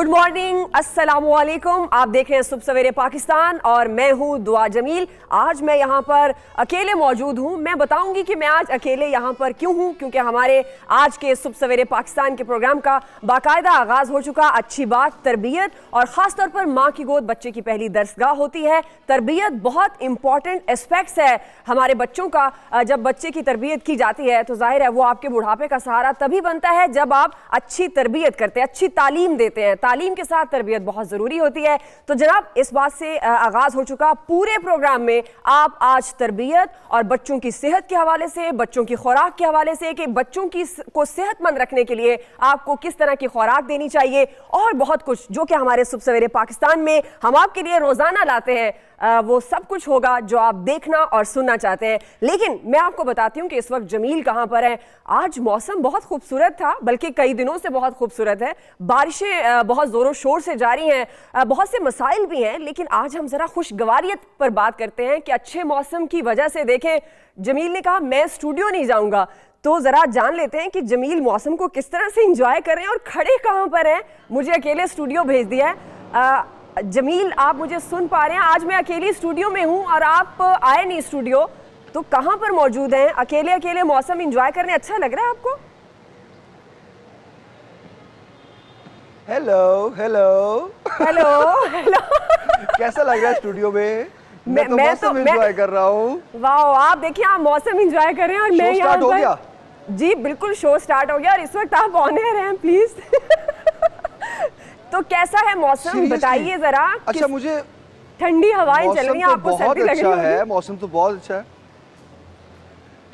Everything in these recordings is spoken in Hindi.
गुड मॉर्निंग, अस्सलामुअलैकुम। आप देख रहे हैं सुबह सवेरे पाकिस्तान और मैं हूं दुआ जमील। आज मैं यहां पर अकेले मौजूद हूं। मैं बताऊंगी कि मैं आज अकेले यहां पर क्यों हूं, क्योंकि हमारे आज के सुबह सवेरे पाकिस्तान के प्रोग्राम का बाकायदा आगाज हो चुका। अच्छी बात तरबियत और ख़ास तौर पर माँ की गोद बच्चे की पहली दरसगाह होती है। तरबियत बहुत इंपॉर्टेंट एस्पेक्ट्स है हमारे बच्चों का। जब बच्चे की तरबियत की जाती है तो जाहिर है वो आपके बुढ़ापे का सहारा तभी बनता है जब आप अच्छी तरबियत करते हैं, अच्छी तालीम देते हैं। तालीम के साथ तरबियत बहुत ज़रूरी होती है। तो जनाब, इस बात से आगाज़ हो चुका। पूरे प्रोग्राम में आप आज तरबियत और बच्चों की सेहत के हवाले से, बच्चों की खुराक के हवाले से कि बच्चों को सेहतमंद रखने के लिए आपको किस तरह की खुराक देनी चाहिए और बहुत कुछ जो कि हमारे सुबह सवेरे पाकिस्तान में हम आपके लिए रोज़ाना लाते हैं, वो सब कुछ होगा जो आप देखना और सुनना चाहते हैं। लेकिन मैं आपको बताती हूँ कि इस वक्त जमील कहाँ पर है। आज मौसम बहुत खूबसूरत था, बल्कि कई दिनों से बहुत खूबसूरत है। बारिशें बहुत ज़ोरों शोर से जारी हैं, बहुत से मसाइल भी हैं, लेकिन आज हम ज़रा खुशगवारियत पर बात करते हैं कि अच्छे मौसम की वजह से देखें, जमील ने कहा मैं स्टूडियो नहीं जाऊँगा, तो ज़रा जान लेते हैं कि जमील मौसम को किस तरह से इंजॉय कर रहे हैं और खड़े कहाँ पर हैं। मुझे अकेले स्टूडियो भेज दिया है। जमील, आप मुझे सुन पा रहे हैं? आज मैं अकेली स्टूडियो में हूं और आप आए नहीं स्टूडियो, तो कहां पर मौजूद हैं? अकेले अकेले मौसम एंजॉय करने अच्छा लग रहा है आपको? हेलो हेलो हेलो हेलो कैसा लग रहा है स्टूडियो में? मैं तो मौसम एंजॉय कर रहा हूँ। वाह, आप देखिए, आप मौसम एंजॉय कर रहे हैं और मैं यहाँ स्टार्ट हो गया? जी बिल्कुल, शो स्टार्ट हो गया और इस वक्त आप ऑन एयर हैं। प्लीज तो कैसा है मौसम, बताइए जरा। अच्छा, मुझे ठंडी हवाएं चल रही हैं, आपको बहुत सर्दी लग अच्छा रही है। मौसम तो बहुत अच्छा है,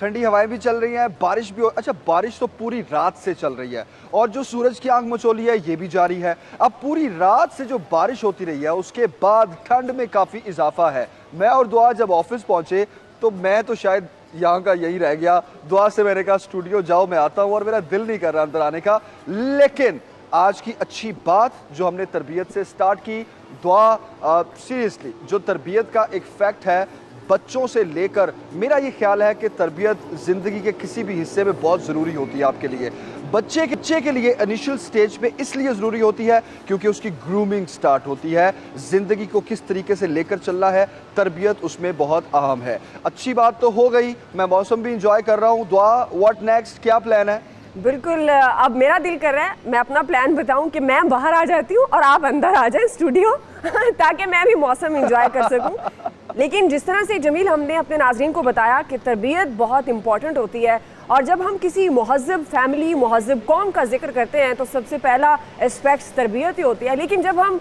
ठंडी हवाएं भी चल रही हैं, बारिश भी अच्छा, बारिश तो पूरी रात से चल रही है और जो सूरज की आंख मचोली है ये भी जारी है। अब पूरी रात से जो बारिश होती रही है उसके बाद ठंड में काफ़ी इजाफा है। मैं और दुआ जब ऑफिस पहुंचे तो मैं तो शायद यहाँ का यही रह गया। दुआ से मैंने कहा स्टूडियो जाओ, मैं आता हूँ, और मेरा दिल नहीं कर रहा अंदर आने का। लेकिन आज की अच्छी बात जो हमने तरबियत से स्टार्ट की, दुआ सीरियसली जो तरबियत का एक फैक्ट है, बच्चों से लेकर, मेरा ये ख्याल है कि तरबियत ज़िंदगी के किसी भी हिस्से में बहुत ज़रूरी होती है आपके लिए। बच्चे के लिए इनिशियल स्टेज पे इसलिए ज़रूरी होती है क्योंकि उसकी ग्रूमिंग स्टार्ट होती है। ज़िंदगी को किस तरीके से लेकर चलना है, तरबियत उसमें बहुत अहम है। अच्छी बात तो हो गई, मैं मौसम भी इंजॉय कर रहा हूँ। दुआ, व्हाट नेक्स्ट, क्या प्लान है? बिल्कुल, अब मेरा दिल कर रहा है मैं अपना प्लान बताऊं कि मैं बाहर आ जाती हूं और आप अंदर आ जाएं स्टूडियो ताकि मैं भी मौसम एंजॉय कर सकूं। लेकिन जिस तरह से जमील हमने अपने नाज़रीन को बताया कि तरबियत बहुत इंपॉर्टेंट होती है और जब हम किसी महज़ब फैमिली, महज़ब कौम का जिक्र करते हैं तो सबसे पहला एस्पेक्ट तरबियत ही होती है। लेकिन जब हम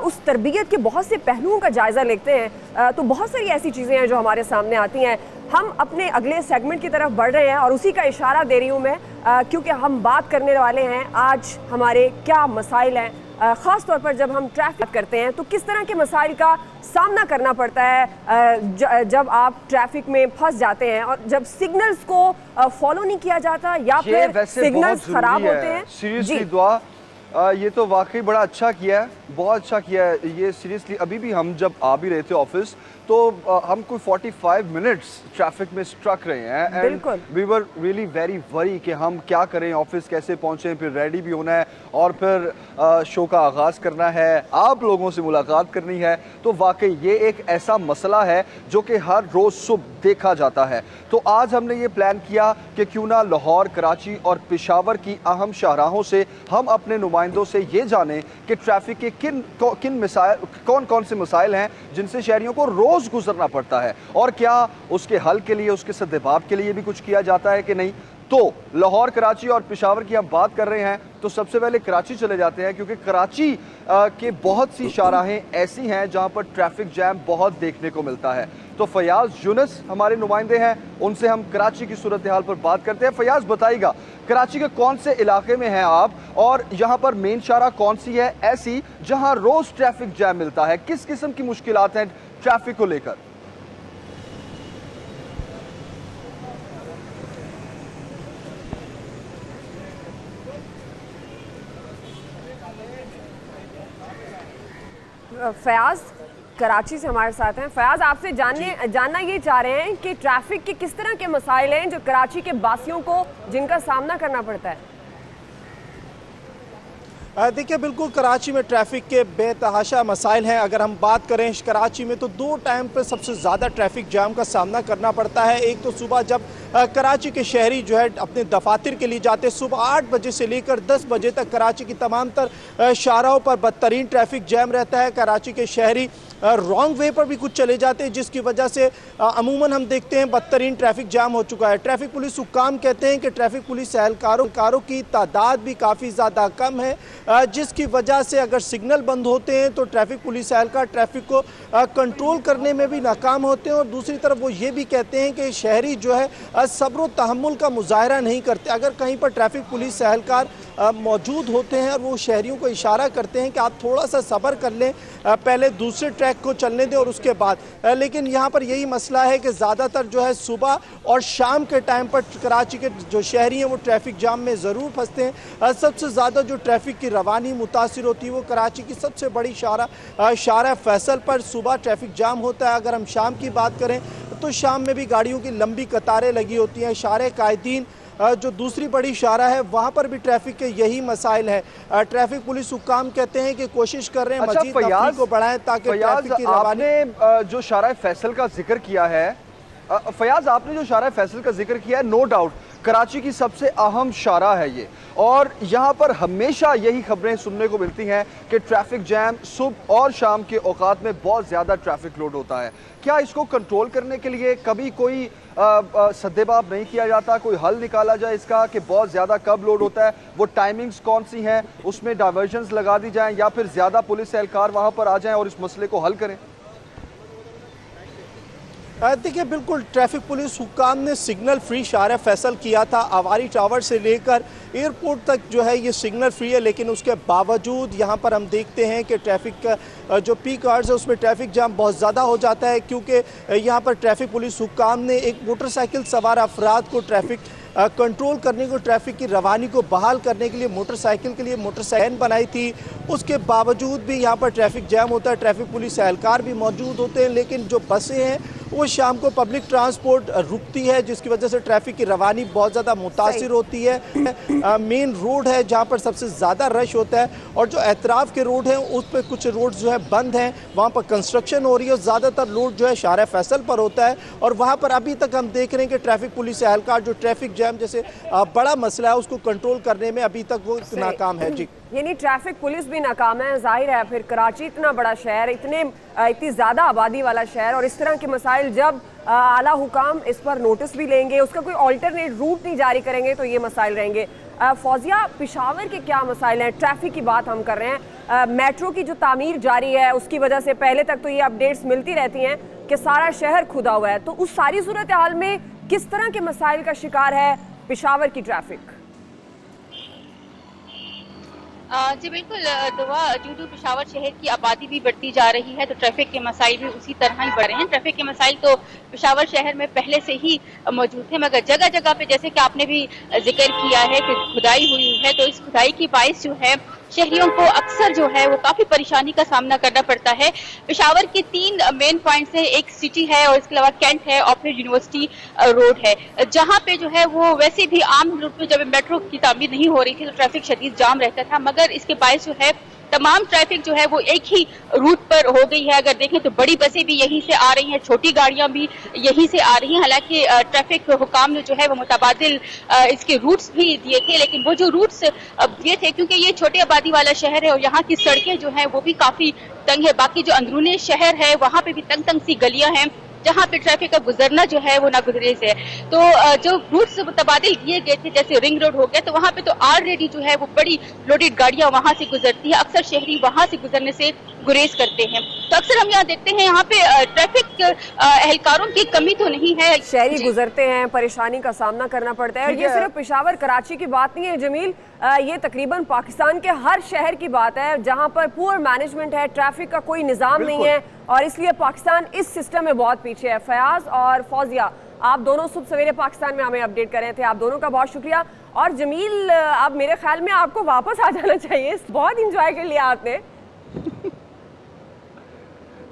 उस तरबियत के बहुत से पहलुओं का जायज़ा लेते हैं तो बहुत सारी ऐसी चीज़ें हैं जो हमारे सामने आती हैं। हम अपने अगले सेगमेंट की तरफ बढ़ रहे हैं और उसी का इशारा दे रही हूँ मैं, क्योंकि हम बात करने वाले हैं आज हमारे क्या मसाइल हैं। ख़ास तौर पर जब हम ट्रैफिक करते हैं तो किस तरह के मसाइल का सामना करना पड़ता है जब आप ट्रैफिक में फंस जाते हैं और जब सिग्नल्स को फॉलो नहीं किया जाता या फिर सिग्नल्स खराब होते हैं। सीरियसली दुआ, ये तो वाकई बड़ा अच्छा किया है, बहुत अच्छा किया है ये। सीरियसली अभी भी हम जब आ भी रहे थे ऑफिस तो हम कोई 45 मिनट्स ट्रैफिक में स्ट्रक रहे हैं and we were really very worry कि हम क्या करें, ऑफिस कैसे पहुंचें, फिर रेडी भी होना है और फिर शो का आगाज़ करना है, आप लोगों से मुलाकात करनी है। तो वाकई ये एक ऐसा मसला है जो कि हर रोज़ सुबह देखा जाता है। तो आज हमने ये प्लान किया कि क्यों ना लाहौर, कराची और पेशावर की अहम शाहराहों से हम अपने नुमाइंदों से ये जानें कि ट्रैफिक के कौन कौन से मसाइल हैं जिनसे शहरियों को रोज़ गुजरना पड़ता है और क्या उसके हल के लिए, उसके सद्देबाब के लिए भी कुछ किया जाता है कि नहीं। तो लाहौर, कराची और पेशावर की हम बात कर रहे हैं तो सबसे पहले कराची चले जाते हैं, क्योंकि कराची के बहुत सी शाहराहें ऐसी हैं जहां पर ट्रैफिक जैम बहुत देखने को मिलता है। तो फयाज यूनुस हमारे नुमाइंदे हैं, उनसे हम कराची की सूरत हाल पर बात करते हैं। फयाज, बताइएगा कराची के कौन से इलाके में हैं आप और यहाँ पर मेन शाहरा कौन सी है ऐसी जहाँ रोज़ ट्रैफिक जैम मिलता है, किस किस्म की मुश्किलात हैं ट्रैफिक को लेकर? फयाज कराची से हमारे साथ हैं। फयाज, आपसे जानना ये चाह रहे हैं कि ट्रैफिक के किस तरह के मसाइल हैं जो कराची के बासियों को जिनका सामना करना पड़ता है। देखिए बिल्कुल कराची में ट्रैफिक के बेतहाशा मसाइल हैं। अगर हम बात करें कराची में तो दो टाइम पर सबसे ज़्यादा ट्रैफिक जाम का सामना करना पड़ता है। एक तो सुबह जब कराची के शहरी जो है अपने दफातर के लिए जाते हैं, सुबह 8 बजे से लेकर 10 बजे तक कराची की तमाम तर शाहराहों पर बदतरीन ट्रैफिक जैम रहता है। कराची के शहरी रॉन्ग वे पर भी कुछ चले जाते हैं, जिसकी वजह से अमूमन हम देखते हैं बदतरीन ट्रैफिक जाम हो चुका है। ट्रैफिक पुलिस हुक्काम कहते हैं कि ट्रैफिक पुलिस एहलकारों की तादाद भी काफ़ी ज़्यादा कम है, जिसकी वजह से अगर सिग्नल बंद होते हैं तो ट्रैफिक पुलिस एहलकार ट्रैफिक को कंट्रोल करने में भी नाकाम होते हैं। और दूसरी तरफ वो ये भी कहते हैं कि शहरी जो है सब्र तहम्मुल का मुजाहरा नहीं करते। अगर कहीं पर ट्रैफिक पुलिस एहलकार मौजूद होते हैं और वो शहरियों को इशारा करते हैं कि आप थोड़ा सा सब्र कर लें, पहले दूसरे ट्रैक को चलने दें और उसके बाद, लेकिन यहाँ पर यही मसला है कि ज़्यादातर जो है सुबह और शाम के टाइम पर कराची के जो शहरी हैं वो ट्रैफिक जाम में ज़रूर फंसते हैं। सबसे ज़्यादा जो ट्रैफिक की रवानी मुतासिर होती है वो कराची की सबसे बड़ी शारा फैसल पर सुबह ट्रैफिक जाम होता है। अगर हम शाम की बात करें तो शाम में भी गाड़ियों की लंबी कतारें लगी होती हैं। शारे कायदीन जो दूसरी बड़ी शारा है वहाँ पर भी ट्रैफिक के यही मसाइल है। ट्रैफिक पुलिस हुक्काम कहते हैं कि कोशिश कर रहे हैं मजीद तफरीक को बढ़ाएं ताकि ट्रैफिक की रवानी। आपने जो शारा फैसल का जिक्र किया है, फयाज आपने जो शारा फैसल का जिक्र किया है, नो डाउट कराची की सबसे अहम शारा है ये, और यहाँ पर हमेशा यही खबरें सुनने को मिलती हैं कि ट्रैफिक जैम सुबह और शाम के औकात में बहुत ज़्यादा ट्रैफिक लोड होता है। क्या इसको कंट्रोल करने के लिए कभी कोई सद्देबाब नहीं किया जाता, कोई हल निकाला जाए इसका कि बहुत ज़्यादा कब लोड होता है, वो टाइमिंग्स कौन सी हैं, उसमें डाइवर्जन्स लगा दी जाएँ या फिर ज़्यादा पुलिस एहलकार वहाँ पर आ जाएँ और इस मसले को हल करें? देखिए बिल्कुल ट्रैफिक पुलिस हुक्काम ने सिग्नल फ्री शारा फैसल किया था। आवारी टावर से लेकर एयरपोर्ट तक जो है ये सिग्नल फ्री है, लेकिन उसके बावजूद यहाँ पर हम देखते हैं कि ट्रैफिक का जो पीक आवर्स है उसमें ट्रैफिक जाम बहुत ज़्यादा हो जाता है, क्योंकि यहाँ पर ट्रैफिक पुलिस हुक्काम ने एक मोटरसाइकिल सवार अफराद को ट्रैफिक कंट्रोल करने को, ट्रैफिक की रवानी को बहाल करने के लिए मोटरसाइकिल के लिए मोटरसाइकिल बनाई थी। उसके बावजूद भी यहाँ पर ट्रैफिक जैम होता है। ट्रैफिक पुलिस एहलकार भी मौजूद होते हैं, लेकिन जो बसें हैं वो शाम को पब्लिक ट्रांसपोर्ट रुकती है, जिसकी वजह से ट्रैफिक की रवानी बहुत ज़्यादा मुतासिर होती है। मेन रोड है जहाँ पर सबसे ज़्यादा रश होता है, और जो एतराफ़ के रोड हैं उस पर कुछ रोड जो है बंद हैं, वहाँ पर कंस्ट्रक्शन हो रही है। ज़्यादातर लोड जो है शारा फैसल पर होता है, और वहाँ पर अभी तक हम देख रहे हैं कि ट्रैफिक पुलिस एहलकार जो ट्रैफिक जैम जैसे बड़ा मसला है उसको कंट्रोल करने में अभी तक वो नाकाम है। जी, यानी ट्रैफिक पुलिस भी नाकाम है। जाहिर है फिर कराची इतना बड़ा शहर, इतनी ज़्यादा आबादी वाला शहर, और इस तरह के मसाइल जब आला हुकाम इस पर नोटिस भी लेंगे, उसका कोई ऑल्टरनेट रूट नहीं जारी करेंगे तो ये मसाइल रहेंगे। फौजिया, पेशावर के क्या मसाइल हैं? ट्रैफिक की बात हम कर रहे हैं, मेट्रो की जो तामीर जारी है उसकी वजह से पहले तक तो ये अपडेट्स मिलती रहती हैं कि सारा शहर खुदा हुआ है, तो उस सारी सूरत हाल में किस तरह के मसाइल का शिकार है पेशावर की ट्रैफिक? जी बिल्कुल दुआ, ड्यू टू पेशावर शहर की आबादी भी बढ़ती जा रही है तो ट्रैफिक के मसाइल भी उसी तरह ही बढ़ रहे हैं। ट्रैफिक के मसाइल तो पेशावर शहर में पहले से ही मौजूद थे, मगर जगह जगह पे जैसे कि आपने भी जिक्र किया है कि खुदाई हुई है, तो इस खुदाई की बाइस जो है शहरियों को अक्सर जो है वो काफी परेशानी का सामना करना पड़ता है। पेशावर के 3 मेन पॉइंट्स हैं, एक सिटी है और इसके अलावा कैंट है और फिर यूनिवर्सिटी रोड है, जहाँ पे जो है वो वैसे भी आम रूट में जब मेट्रो की तामीर नहीं हो रही थी तो ट्रैफिक शदीद जाम रहता था, मगर इसके बायस जो है तमाम ट्रैफिक जो है वो एक ही रूट पर हो गई है। अगर देखें तो बड़ी बसें भी यहीं से आ रही हैं, छोटी गाड़ियां भी यहीं से आ रही हैं। हालांकि ट्रैफिक हुकाम ने जो है वो मुतबादिल इसके रूट्स भी दिए थे, लेकिन वो जो रूट्स दिए थे क्योंकि ये छोटी आबादी वाला शहर है और यहाँ की सड़कें जो है वो भी काफी तंग है, बाकी जो अंदरूनी शहर है वहाँ पे भी तंग तंग सी गलियां हैं जहाँ पे ट्रैफिक का गुजरना जो है वो नागुजरे से है। तो जो रूट्स तबादील किए गए थे जैसे रिंग रोड हो गया, तो वहाँ पे तो ऑलरेडी जो है वो बड़ी लोडेड गाड़ियां वहाँ से गुजरती है, अक्सर शहरी वहाँ से गुजरने से गुरेज करते हैं। तो अक्सर हम यहाँ देखते हैं यहाँ पे ट्रैफिक एहलकारों की कमी तो नहीं है, शहरी गुजरते हैं, परेशानी का सामना करना पड़ता है। और ये सिर्फ पेशावर कराची की बात नहीं है जमील, ये तकरीबन पाकिस्तान के हर शहर की बात है जहाँ पर पुअर मैनेजमेंट है, ट्रैफिक का कोई निज़ाम नहीं है, और इसलिए पाकिस्तान इस सिस्टम में बहुत पीछे है। फयाज और फौजिया, आप दोनों सुबह सवेरे पाकिस्तान में हमें अपडेट कर रहे थे, आप दोनों का बहुत शुक्रिया। और जमील, अब मेरे ख्याल में आपको वापस आ जाना चाहिए, बहुत इंजॉय कर लिया आपने।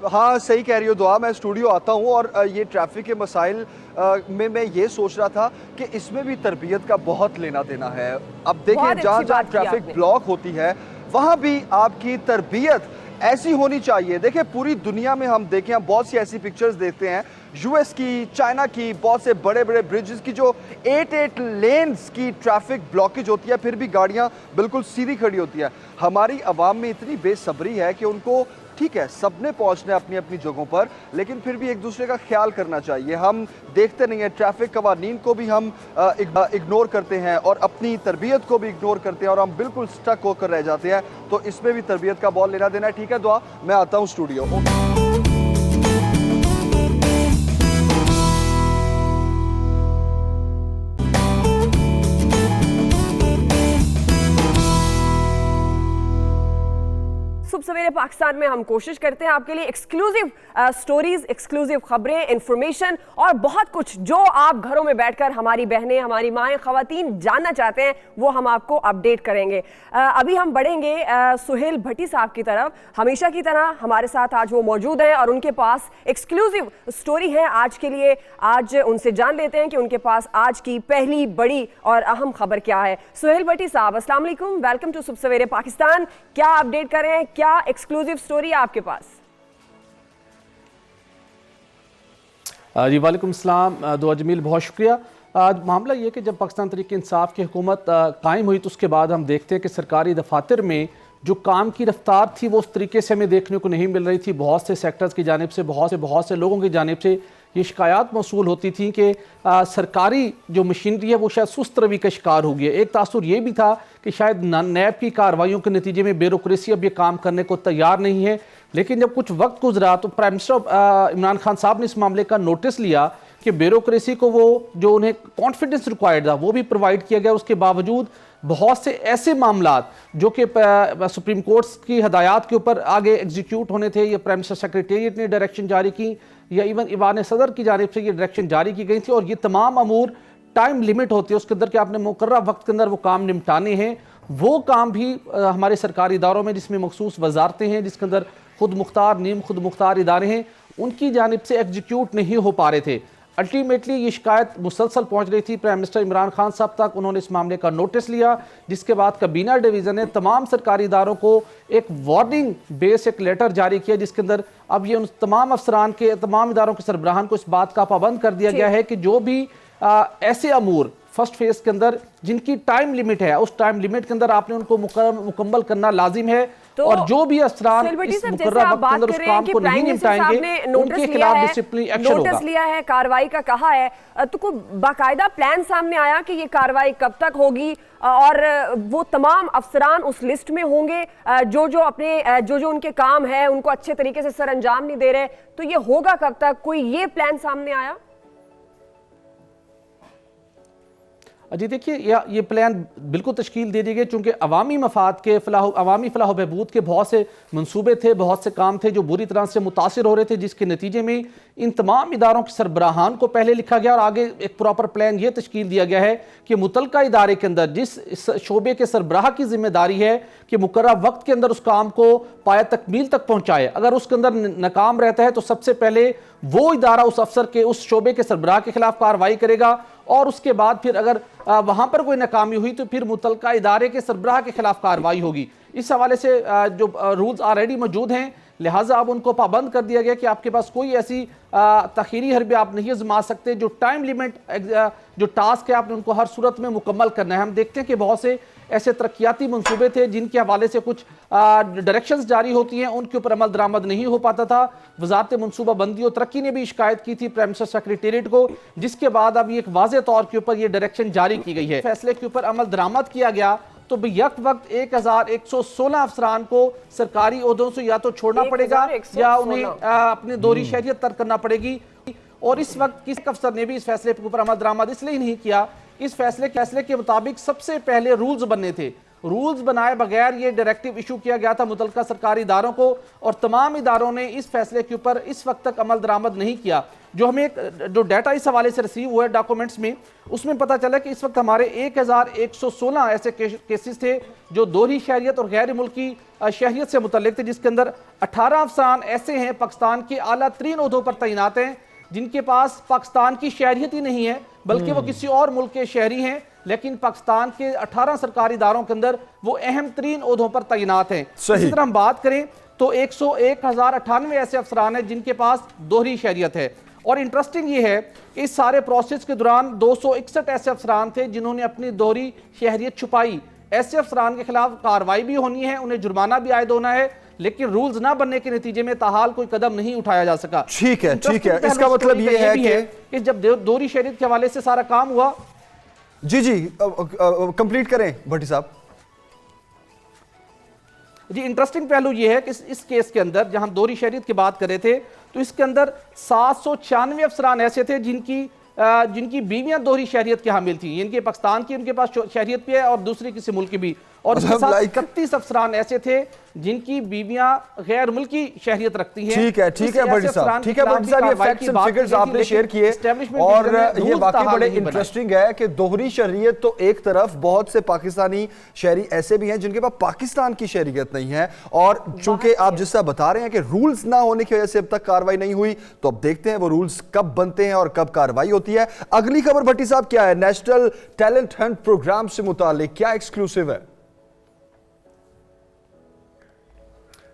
हाँ सही कह रही हो दुआ, मैं स्टूडियो आता हूँ और ये ट्रैफिक के मसाइल में मैं ये सोच रहा था कि इसमें भी तरबियत का बहुत लेना देना है। अब देखिए जहाँ जहाँ ट्रैफिक ब्लॉक होती है वहां भी आपकी तरबियत ऐसी होनी चाहिए। देखिए पूरी दुनिया में हम देखें, हम बहुत सी ऐसी पिक्चर्स देखते हैं, यूएस की, चाइना की, बहुत से बड़े बड़े ब्रिजेस की जो 8 लेन्स की ट्रैफिक ब्लॉकेज होती है, फिर भी गाड़ियां बिल्कुल सीधी खड़ी होती है। हमारी आवाम में इतनी बेसब्री है कि उनको, ठीक है सबने पहुंचना है अपनी अपनी जगहों पर, लेकिन फिर भी एक दूसरे का ख्याल करना चाहिए। हम देखते नहीं है, ट्रैफिक कवानीन को भी हम इग्नोर करते हैं और अपनी तरबियत को भी इग्नोर करते हैं और हम बिल्कुल स्टक होकर रह जाते हैं। तो इसमें भी तरबियत का बॉल लेना देना है। ठीक है दुआ, मैं आता हूं स्टूडियो। सुबह सवेरे पाकिस्तान में हम कोशिश करते हैं आपके लिए एक्सक्लूसिव स्टोरीज, एक्सक्लूसिव खबरें, इंफॉर्मेशन और बहुत कुछ जो आप घरों में बैठकर हमारी बहनें, हमारी माएँ, खवातीन जानना चाहते हैं वो हम आपको अपडेट करेंगे। अभी हम बढ़ेंगे सुहेल भट्टी साहब की तरफ। हमेशा की तरह हमारे साथ आज वो मौजूद हैं और उनके पास एक्सक्लूसिव स्टोरी है आज के लिए। आज उनसे जान लेते हैं कि उनके पास आज की पहली बड़ी और अहम खबर क्या है। सुहेल भट्टी साहब, अस्सलाम वालेकुम, वेलकम टू सुबह सवेरे पाकिस्तान। क्या अपडेट कर रहे हैं, क्या एक्सक्लूसिव स्टोरी है आपके पास? जी वालेकुम सलाम दुआ जमील, बहुत शुक्रिया। आज मामला ये कि जब पाकिस्तान तहरीक इंसाफ की हुकूमत कायम हुई तो उसके बाद हम देखते हैं कि सरकारी दफातर में जो काम की रफ्तार थी वो उस तरीके से हमें देखने को नहीं मिल रही थी। बहुत से सेक्टर्स की जानिब से, बहुत से लोगों की जानिब से ये शिकायत मौसूल होती थी कि सरकारी जो मशीनरी है वो शायद सुस्त रवि का शिकार हो गया। एक तासुर ये भी था कि शायद नैब की कार्रवाइयों के नतीजे में ब्यूरोक्रेसी अब ये काम करने को तैयार नहीं है। लेकिन जब कुछ वक्त गुजरा तो प्राइम मिनिस्टर इमरान खान साहब ने इस मामले का नोटिस लिया कि ब्यूरोक्रेसी को वो जो उन्हें कॉन्फिडेंस रिक्वायर्ड था वो भी प्रोवाइड किया गया। उसके बावजूद बहुत से ऐसे मामलात जो कि सुप्रीम कोर्ट की हदायत के ऊपर आगे एग्जीक्यूट होने थे, ये प्राइम मिनिस्टर सेक्रेटेरिएट ने डायरेक्शन जारी की या इवन ईवान सदर की जानिब से ये डायरेक्शन जारी की गई थी। और ये तमाम अमूर टाइम लिमिट होती है उसके अंदर कि आपने मुकर्रर वक्त के अंदर वो काम निपटाने हैं। वो काम भी हमारे सरकारी इदारों में जिसमें मखसूस वजारतें हैं, जिसके अंदर खुद मुख्तार, नीम खुद मुख्तार इदारे हैं, उनकी जानिब से एग्जीक्यूट नहीं हो पा रहे थे। अल्टीमेटली ये शिकायत मुसलसल पहुंच रही थी प्राइम मिनिस्टर इमरान खान साहब तक। उन्होंने इस मामले का नोटिस लिया, जिसके बाद काबीना डिवीज़न ने तमाम सरकारी इदारों को एक वार्निंग बेस एक लेटर जारी किया, जिसके अंदर अब ये उन तमाम अफसरान के, तमाम इदारों के सरबराहान को इस बात का पाबंद कर दिया गया है कि जो भी ऐसे अमूर फर्स्ट फेज के अंदर जिनकी टाइम लिमिट है, उस टाइम लिमिट के अंदर आपने उनको मुकम्मल करना लाजिम है। तो और जो भी अफसरान इस मुकर्रर वक्त के अंदर उस काम को नहीं निपटाएंगे उनके खिलाफ डिसिप्लिनरी एक्शन होगा। नोटिस लिया है, कार्रवाई का कहा है, तो कोई बाकायदा प्लान सामने आया कि ये कार्रवाई कब तक होगी और वो तमाम अफसरान उस लिस्ट में होंगे जो उनके काम है उनको अच्छे तरीके से सर अंजाम नहीं दे रहे, तो ये होगा कब तक? कोई ये प्लान सामने आया? जी देखिए, ये प्लान बिल्कुल तश्कील दे दी गई, चूँकि अवामी मफाद के अवामी फलाह बहबूद के बहुत से मनसूबे थे, बहुत से काम थे जो बुरी तरह से मुतासिर हो रहे थे, जिसके नतीजे में इन तमाम इदारों के सरबराहान को पहले लिखा गया और आगे एक प्रॉपर प्लान ये तश्कील दिया गया है कि मुतलका इदारे के अंदर जिस शोबे के सरबराह की जिम्मेदारी है कि मुकर्रर वक्त के अंदर उस काम को पाया तकमील तक पहुँचाए, अगर उसके अंदर नाकाम रहता है तो सबसे पहले वो इदारा उस अफसर के, उस शोबे के सरबराह के खिलाफ कार्रवाई करेगा और उसके बाद फिर अगर वहां पर कोई नाकामी हुई तो फिर मुतलका इदारे के सरबराह के खिलाफ कार्रवाई होगी। इस हवाले से जो रूल्स ऑलरेडी मौजूद हैं, लिहाजा अब उनको पाबंद कर दिया गया कि आपके पास कोई ऐसी तखीरी हरबे आप नहीं आजमा सकते। जो टाइम लिमिट जो टास्क है आपने उनको हर सूरत में मुकम्मल करना है। हम देखते हैं कि बहुत से ऐसे तरक्याती मंसूबे थे जिनके हवाले से कुछ डायरेक्शंस जारी होती हैं, उनके ऊपर अमल दरामद नहीं हो पाता था। वजारत मनसूबा बंदी और तरक्की ने भी शिकायत की थी प्राइम मिनिस्टर सेक्रेटेरिएट को, जिसके बाद अब एक वाज़ेह तौर के ऊपर ये डायरेक्शन जारी की गई है। फैसले के ऊपर अमल दरामद किया गया तो यक वक्त 1116 अफसरान को सरकारी ओहदों से या तो छोड़ना पड़ेगा या उन्हें अपनी दोहरी शहरियत तर्क करना पड़ेगी। और इस वक्त किस अफसर ने भी इस फैसले के ऊपर अमल दरामद इसलिए नहीं किया, इस फैसले के मुताबिक सबसे पहले रूल्स बनने थे। रूल्स बनाए बगैर ये डायरेक्टिव इशू किया गया था मुतलका सरकारी इदारों को और तमाम इदारों ने इस फैसले के ऊपर इस वक्त तक अमल दरामद नहीं किया। जो हमें जो डाटा इस हवाले से रिसीव हुआ है डॉक्यूमेंट्स में, उसमें पता चला कि इस वक्त हमारे 1116 ऐसे केसेस थे जो दोहरी शहरियत और गैर मुल्की शहरियत से मुतल्लिक थे, जिसके अंदर 18 अफसरान ऐसे हैं पाकिस्तान के आला तरीन ओहदों पर तैनात हैं जिनके पास पाकिस्तान की शहरियत ही नहीं है बल्कि वो किसी और मुल्क के शहरी हैं, लेकिन पाकिस्तान के 18 सरकारी इदारों के अंदर वो अहम तरीन ओहदों पर तैनात हैं। सही। इसी तरह हम बात करें तो 101,098 ऐसे अफसरान हैं जिनके पास दोहरी शहरियत है। और इंटरेस्टिंग ये है, इस सारे प्रोसेस के दौरान 261 ऐसे अफसरान थे जिन्होंने अपनी दोहरी शहरियत छुपाई। ऐसे अफसरान के खिलाफ कार्रवाई भी होनी है, उन्हें जुर्माना भी आयद होना है, लेकिन रूल्स ना बनने के नतीजे में ताहाल कोई कदम नहीं उठाया जा सका। ठीक है, ठीक है। Interesting इसका पहलू मतलब story ये का है भी कि जब दोहरी शहरियत के हवाले से सारा काम हुआ। जी जी, कंप्लीट करें भट्टी साहब। जी, इंटरेस्टिंग पहलू ये है कि इस केस के अंदर जहां हम दोहरी शहरियत की बात कर रहे थे, तो इसके अंदर 796 अफसरान ऐसे थे जिनकी बीवियां दोहरी शहरियत के हामिल थी। इनके पाकिस्तान की उनके पास शहरियत भी है और दूसरी किसी मुल्क की भी। और इसके साथ 31 अफसरान ऐसे थे जिनकी बीवियां गैर मुल्की शहरियत रखती हैं। ठीक है, ठीक है भट्टी साहब, ठीक है भट्टी साहब, ये फैक्ट्स एंड फिगर्स आपने शेयर किए और ये वाकई बड़े इंटरेस्टिंग है कि दोहरी शहरियत तो एक तरफ, बहुत से पाकिस्तानी शहरी ऐसे भी हैं जिनके पास पाकिस्तान की शहरियत नहीं है, और चूंकि आप जिस तरह बता रहे हैं कि रूल्स ना होने की वजह से अब तक कार्रवाई नहीं हुई, तो अब देखते हैं वो रूल्स कब बनते हैं और कब कार्रवाई होती है। अगली खबर भट्टी साहब क्या है? नेशनल टैलेंट हंट प्रोग्राम से मुतालिक क्या एक्सक्लूसिव है?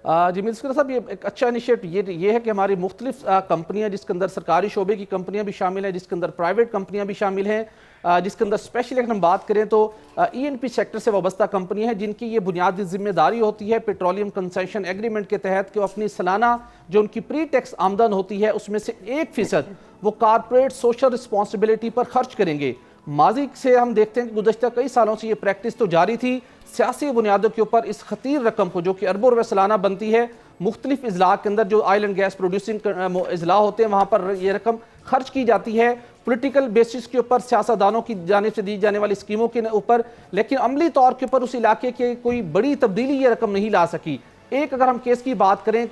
जी मिनिस्टर साहब, ये एक अच्छा इनिशिएटिव ये है कि हमारी मुख्तलिफ कंपनियां, जिसके अंदर सरकारी शोबे की कंपनियां भी शामिल हैं, जिसके अंदर प्राइवेट कंपनियां भी शामिल हैं, जिसके अंदर स्पेशली अगर हम बात करें तो ENP सेक्टर से वाबस्ता कंपनियां हैं जिनकी ये बुनियादी जिम्मेदारी होती है पेट्रोलियम कंसेशन एग्रीमेंट के तहत कि वो अपनी सालाना जो उनकी प्री टैक्स आमदन होती है उसमें से 1% वो कारपोरेट सोशल रिस्पॉन्सिबिलिटी पर खर्च करेंगे। माजी से हम देखते हैं कि गुज़श्ता कई सालों से ये प्रैक्टिस तो जारी थी, सियासी बुनियादों के ऊपर इस खतीर रकम को जो कि अरबों रुपए सालाना बनती है, मुख्तलिफ इजला के अंदर जो ऑयल एंड गैस प्रोड्यूसिंग इजला होते हैं वहाँ पर ये रकम खर्च की जाती है पॉलिटिकल बेसिस के ऊपर, सियासतदानों की जानिब से दी जाने वाली स्कीमों के ऊपर, लेकिन अमली तौर के ऊपर उस इलाके के कोई बड़ी तब्दीली ये रकम नहीं ला सकी। एक अगर हम केस की बात करें,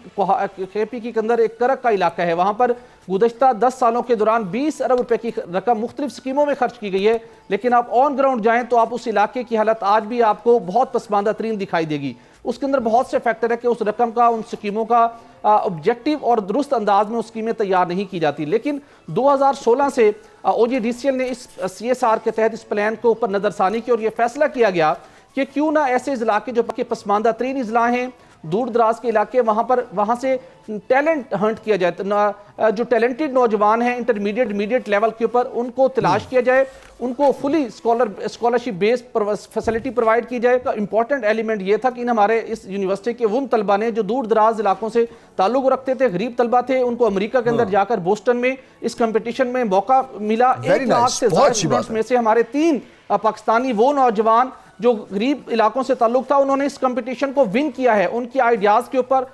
KP के अंदर एक करक का इलाका है, वहाँ पर गुज़श्ता 10 सालों के दौरान 20 अरब रुपए की रकम मुख्तलिफ स्कीमों में खर्च की गई है, लेकिन आप ऑन ग्राउंड जाएं तो आप उस इलाके की हालत आज भी आपको बहुत पसमानदा तरीन दिखाई देगी। उसके अंदर बहुत से फैक्टर है कि उस रकम का, उन स्कीमों का ऑब्जेक्टिव और दुरुस्त अंदाज में उस स्कीमें तैयार नहीं की जाती। लेकिन 2016 से OGDCL ने इस CSR के तहत इस प्लान के ऊपर नज़रसानी की और यह फैसला किया गया कि क्यों ना ऐसे इलाके जो पसमानदा तरीन इजला हैं, दूर दराज के इलाके, वहाँ से टैलेंट हंट किया जाए, तो जो टैलेंटेड नौजवान हैं इंटरमीडिएट लेवल के ऊपर उनको तलाश किया जाए, उनको fully scholarship based facility provide की जाए। इंपॉर्टेंट एलिमेंट ये था कि इन हमारे इस यूनिवर्सिटी के उन तलबा ने जो दूर दराज इलाकों से ताल्लुक रखते थे, गरीब तलबा थे, उनको अमेरिका के अंदर जाकर बोस्टन में इस कंपटीशन में मौका मिला। 1 लाख से ज्यादा स्टूडेंट्स में से हमारे 3 पाकिस्तानी वो नौजवान जो गरीब इलाकों से ताल्लुक था, उन्होंने इस कंपटीशन को विन किया है। उनकी आइडियाज़ के ऊपर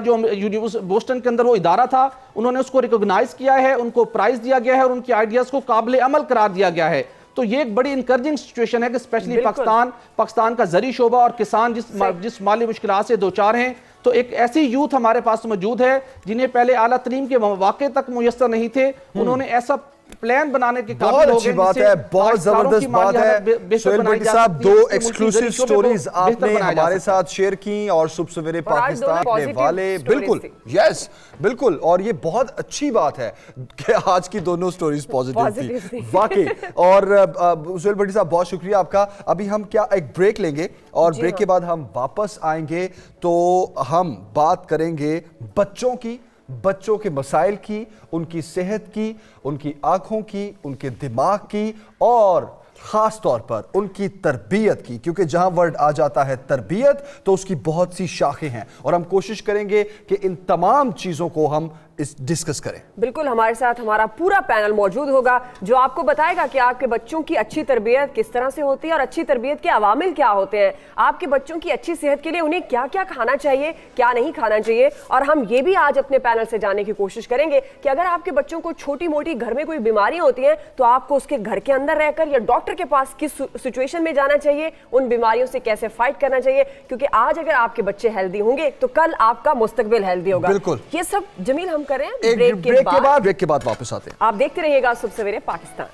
जो बोस्टन के अंदर वो इदारा था, उन्होंने उसको रिकॉग्नाइज किया है, उनको प्राइज दिया गया है और उनकी आइडियाज़ को काबिल अमल करार दिया गया है। तो ये एक बड़ी इनकरेजिंग सिचुएशन है कि स्पेशली पाकिस्तान का जरी शोबा और किसान जिस माली मुश्किलात से दो चार हैं, तो एक ऐसी यूथ हमारे पास मौजूद है जिन्हें पहले आला तरीम के मौके तक मुयस्सर नहीं थे, उन्होंने ऐसा प्लान बनाने के बहुत अच्छी बात है, बहुत जबरदस्त बात है। सोहेल भट्टी साहब, 2 एक्सक्लूसिव स्टोरीज आपने हमारे साथ शेयर की और सुबह सवेरे पाकिस्तान के वाले, बिल्कुल यस बिल्कुल, और ये बहुत अच्छी बात है कि आज की दोनों स्टोरीज पॉजिटिव थी वाकई। और सोहेल भट्टी साहब, बहुत शुक्रिया आपका। अभी हम क्या एक ब्रेक लेंगे और ब्रेक के बाद हम वापस आएंगे तो हम बात करेंगे बच्चों के मसाइल की, उनकी सेहत की, उनकी आंखों की, उनके दिमाग की और खास तौर पर उनकी तरबियत की, क्योंकि जहां वर्ड आ जाता है तरबियत तो उसकी बहुत सी शाखें हैं और हम कोशिश करेंगे कि इन तमाम चीजों को हम डिस्कस करें। बिल्कुल, हमारे साथ हमारा पूरा पैनल मौजूद होगा जो आपको बताएगा कि आपके बच्चों की अच्छी तरबियत किस तरह से होती है और अच्छी तरबियत के अवामिल क्या होते हैं। आपके बच्चों की अच्छी सेहत के लिए उन्हें क्या क्या खाना चाहिए, क्या नहीं खाना चाहिए। और हम ये भी आज अपने पैनल से जानने की कोशिश करेंगे कि अगर आपके बच्चों को छोटी मोटी घर में कोई बीमारी होती है तो आपको उसके घर के अंदर रहकर या डॉक्टर के पास किस सिचुएशन में जाना चाहिए, उन बीमारियों से कैसे फाइट करना चाहिए, क्योंकि आज अगर आपके बच्चे हेल्दी होंगे तो कल आपका मुस्तकबिल हेल्दी होगा। बिल्कुल, ये सब जमील हम करें ब्रेक के बाद वापस आते हैं। आप देखते रहिएगा सुबह सवेरे पाकिस्तान।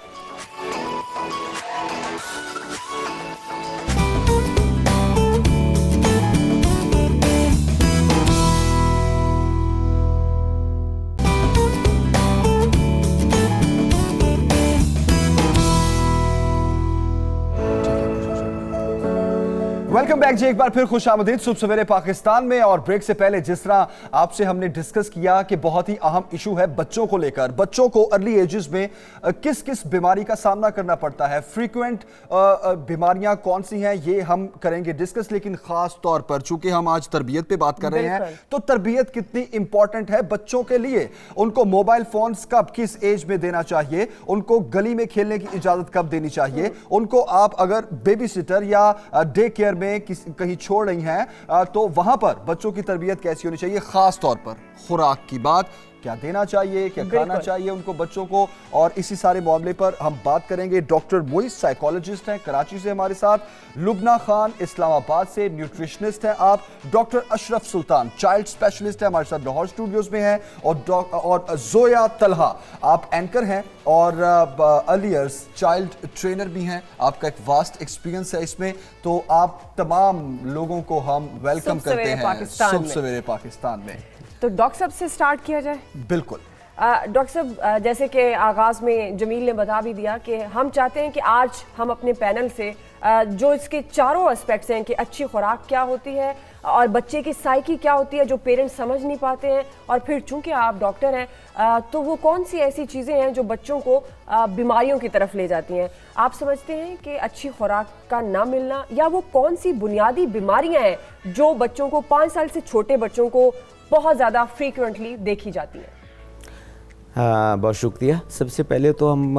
वेलकम बैक जी, एक बार फिर खुशामदीद सुबह सवेरे पाकिस्तान में। और ब्रेक से पहले जिस तरह आपसे हमने डिस्कस किया कि बहुत ही अहम इशू है बच्चों को लेकर, बच्चों को अर्ली एजेस में किस किस बीमारी का सामना करना पड़ता है, फ्रीक्वेंट बीमारियां कौन सी हैं, ये हम करेंगे डिस्कस। लेकिन खास तौर पर चूंकि हम आज तरबियत पे बात कर रहे हैं, तो तरबियत कितनी इंपॉर्टेंट है बच्चों के लिए। उनको मोबाइल फोन्स कब किस एज में देना चाहिए, उनको गली में खेलने की इजाजत कब देनी चाहिए, उनको आप अगर बेबी सिटर या डे केयर में कहीं छोड़ रही हैं तो वहां पर बच्चों की तरबियत कैसी होनी चाहिए। खास तौर पर खुराक की बात, क्या देना चाहिए, क्या खाना चाहिए उनको बच्चों को, और इसी सारे मामले पर हम बात करेंगे। डॉक्टर मोइस साइकोलॉजिस्ट हैं कराची से हमारे साथ, लुबना खान इस्लामाबाद से न्यूट्रिशनिस्ट हैं आप, डॉक्टर अशरफ सुल्तान चाइल्ड स्पेशलिस्ट हैं हमारे साथ लाहौर स्टूडियोज में हैं, और जोया तलहा आप एंकर हैं और अर्लियर्स चाइल्ड ट्रेनर भी हैं। आपका एक वास्ट एक्सपीरियंस है इसमें, तो आप तमाम लोगों को हम वेलकम करते हैं सुबह सवेरे पाकिस्तान में। तो डॉक्टर साहब से स्टार्ट किया जाए। बिल्कुल डॉक्टर साहब, जैसे कि आगाज़ में जमील ने बता भी दिया कि हम चाहते हैं कि आज हम अपने पैनल से जो इसके चारों एस्पेक्ट्स हैं कि अच्छी खुराक क्या होती है और बच्चे की साइकी क्या होती है जो पेरेंट्स समझ नहीं पाते हैं, और फिर चूंकि आप डॉक्टर हैं तो वो कौन सी ऐसी चीज़ें हैं जो बच्चों को बीमारियों की तरफ ले जाती हैं। आप समझते हैं कि अच्छी खुराक का ना मिलना, या वो कौन सी बुनियादी बीमारियां हैं जो बच्चों को 5 साल से छोटे बच्चों को बहुत ज़्यादा फ्रीक्वेंटली देखी जाती है। बहुत शुक्रिया। सबसे पहले तो हम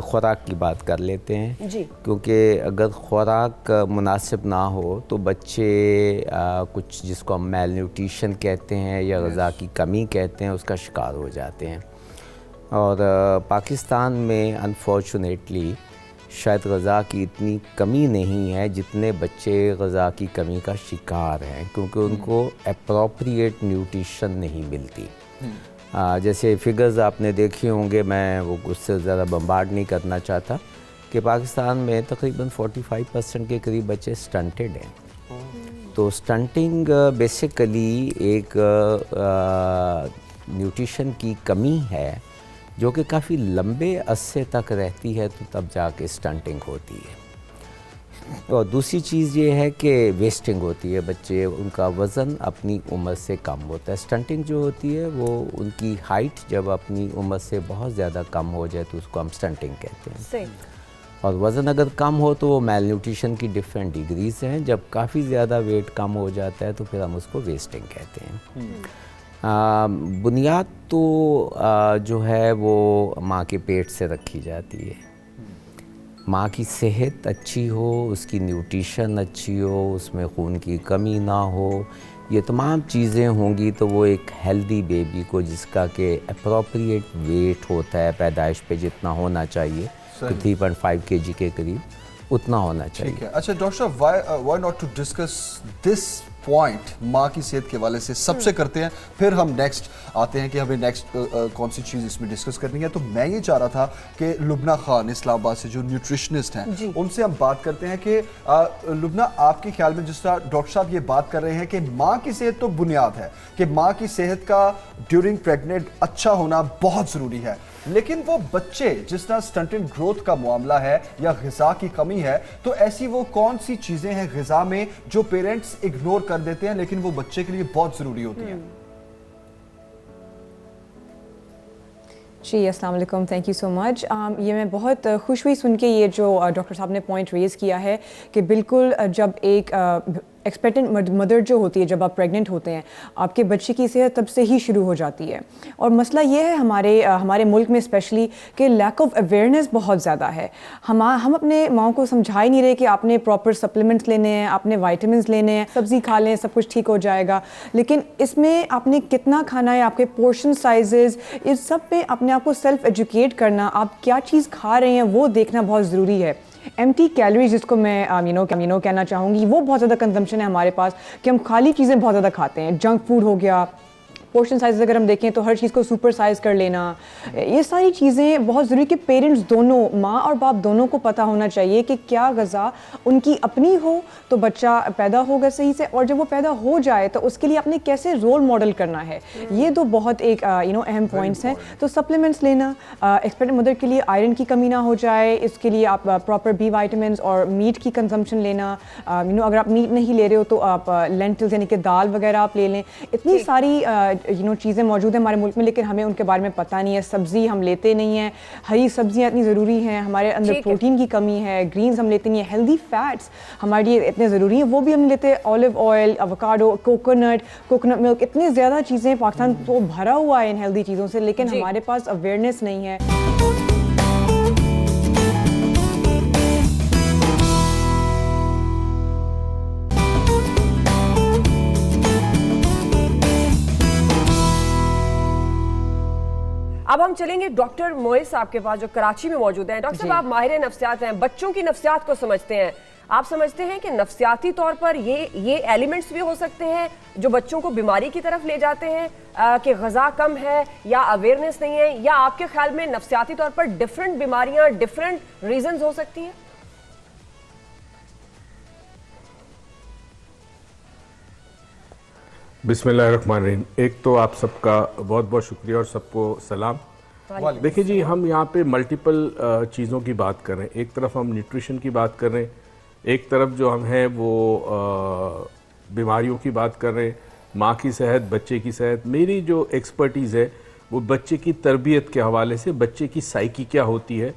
ख़ुराक की बात कर लेते हैं जी, क्योंकि अगर ख़ुराक मुनासिब ना हो तो बच्चे कुछ जिसको हम मेल न्यूट्रिशन कहते हैं या ग़िज़ा की कमी कहते हैं उसका शिकार हो जाते हैं। और पाकिस्तान में अनफॉर्चुनेटली शायद ग़िज़ा की इतनी कमी नहीं है जितने बच्चे ग़िज़ा की कमी का शिकार हैं, क्योंकि उनको एप्रोप्रिएट न्यूट्रिशन नहीं मिलती। जैसे फिगर्स आपने देखे होंगे, मैं वो उससे ज़्यादा बम्बार्ड नहीं करना चाहता, कि पाकिस्तान में तकरीबन 45% के करीब बच्चे स्टंटेड हैं। तो स्टंटिंग बेसिकली एक न्यूट्रिशन की कमी है जो कि काफ़ी लंबे अरसे तक रहती है, तो तब जाके स्टंटिंग होती है। और दूसरी चीज़ ये है कि वेस्टिंग होती है, बच्चे उनका वज़न अपनी उम्र से कम होता है। स्टंटिंग जो होती है वो उनकी हाइट जब अपनी उम्र से बहुत ज़्यादा कम हो जाए तो उसको हम स्टंटिंग कहते हैं। सही। और वज़न अगर कम हो तो वो मेल न्यूट्रिशन की डिफरेंट डिग्रीज़ हैं। जब काफ़ी ज़्यादा वेट कम हो जाता है तो फिर हम उसको वेस्टिंग कहते हैं। बुनियाद तो जो है वो माँ के पेट से रखी जाती है। माँ की सेहत अच्छी हो, उसकी न्यूट्रिशन अच्छी हो, उसमें खून की कमी ना हो, ये तमाम चीज़ें होंगी तो वो एक हेल्दी बेबी को, जिसका कि अप्रोप्रिएट वेट होता है पैदाइश पे जितना होना चाहिए, 3.5 kg के करीब उतना होना चाहिए। ठीक है। अच्छा डॉक्टर साहब, why not to discuss this point माँ की सेहत के हवाले से सबसे करते हैं, फिर हम नेक्स्ट आते हैं कि हमें नेक्स्ट कौन सी चीज़ इसमें डिस्कस करनी है। तो मैं ये चाह रहा था कि लुबना खान इस्लामाबाद से जो न्यूट्रिशनिस्ट हैं उनसे हम बात करते हैं कि लुबना, आपके ख्याल में जिस तरह डॉक्टर साहब ये बात कर रहे हैं कि माँ की सेहत तो बुनियाद है, कि माँ की सेहत का ड्यूरिंग प्रेगनेंट अच्छा होना बहुत ज़रूरी है, लेकिन वो बच्चे जिस तरह स्टंटेड ग्रोथ का मामला है या ग़िज़ा की कमी है, तो ऐसी वो कौन सी चीज़ें हैं ग़िज़ा में जो पेरेंट्स इग्नोर कर देते हैं लेकिन वो बच्चे के लिए बहुत ज़रूरी होती हैं। जी अस्सलाम वालेकुम, थैंक यू सो मच। ये मैं बहुत खुश हुई सुन के ये जो डॉक्टर साहब ने पॉइंट रेज़ किया है कि बिल्कुल जब एक एक्सपेक्टेंट मदर जो होती है, जब आप प्रेग्नेंट होते हैं, आपके बच्चे की सेहत तब से ही शुरू हो जाती है। और मसला ये है हमारे मुल्क में स्पेशली कि लैक ऑफ अवेयरनेस बहुत ज़्यादा है। हम अपने माओं को समझा ही नहीं रहे कि आपने प्रॉपर सप्लीमेंट्स लेने हैं, आपने वाइटामिन लेने हैं, सब्ज़ी खा लें, सब कुछ ठीक हो जाएगा। लेकिन इसमें आपने कितना खाना है, आपके पोर्शन साइजेस, इस सब पे अपने आप को सेल्फ एजुकेट करना, आप क्या चीज़ खा रहे हैं वो देखना बहुत ज़रूरी है। एम्प्टी कैलोरीज जिसको मैं कहना चाहूँगी, वो बहुत ज़्यादा कंजम्पशन है हमारे पास, कि हम खाली चीज़ें बहुत ज़्यादा खाते हैं। जंक फूड हो गया, पोर्शन साइज अगर हम देखें तो हर चीज़ को सुपर साइज कर लेना, ये सारी चीज़ें बहुत ज़रूरी कि पेरेंट्स दोनों, माँ और बाप दोनों को पता होना चाहिए कि क्या ग़िज़ा उनकी अपनी हो तो बच्चा पैदा होगा सही से, और जब वो पैदा हो जाए तो उसके लिए आपने कैसे रोल मॉडल करना है। ये तो बहुत एक अहम पॉइंट्स हैं। तो सप्लीमेंट्स लेना, एक्सपेक्टेंट मदर के लिए आयरन की कमी ना हो जाए, इसके लिए आप प्रॉपर बी वाइटामिन और मीट की कंजम्पशन लेना। अगर आप मीट नहीं ले रहे हो तो आप लेंटिल्स यानी कि दाल वगैरह आप ले लें। इतनी सारी चीज़ें मौजूद हैं हमारे मुल्क में, लेकिन हमें उनके बारे में पता नहीं है। सब्ज़ी हम लेते नहीं हैं, हरी सब्जियाँ इतनी ज़रूरी हैं, हमारे अंदर प्रोटीन की कमी है, ग्रीन्स हम लेते नहीं हैं, हेल्दी फैट्स हमारे लिए इतने ज़रूरी हैं वो भी हम लेते हैं। Olive oil, avocado, coconut milk, इतनी ज़्यादा चीज़ें, पाकिस्तान तो भरा हुआ है इन हेल्दी चीज़ों से, लेकिन हमारे पास अवेयरनेस नहीं है। अब हम चलेंगे डॉक्टर मोइस साहब के पास जो कराची में मौजूद हैं। डॉक्टर साहब, आप माहिर नफ्सियात हैं, बच्चों की नफ्सियात को समझते हैं। आप समझते हैं कि नफ्सियाती तौर पर ये एलिमेंट्स भी हो सकते हैं जो बच्चों को बीमारी की तरफ ले जाते हैं कि ग़िज़ा कम है या अवेयरनेस नहीं है, या आपके ख्याल में नफ्सियाती तौर पर डिफरेंट बीमारियां डिफरेंट रीजंस हो सकती हैं? बिस्मिल्लाहिर्रहमानिर्रहीम। एक तो आप सबका बहुत बहुत शुक्रिया और सबको सलाम। देखिए जी, हम यहाँ पे मल्टीपल चीज़ों की बात कर रहे हैं। एक तरफ हम न्यूट्रिशन की बात कर रहे हैं, एक तरफ जो हम हैं वो बीमारियों की बात कर रहे हैं, माँ की सेहत, बच्चे की सेहत। मेरी जो एक्सपर्टीज़ है वो बच्चे की तरबियत के हवाले से, बच्चे की साइकी क्या होती है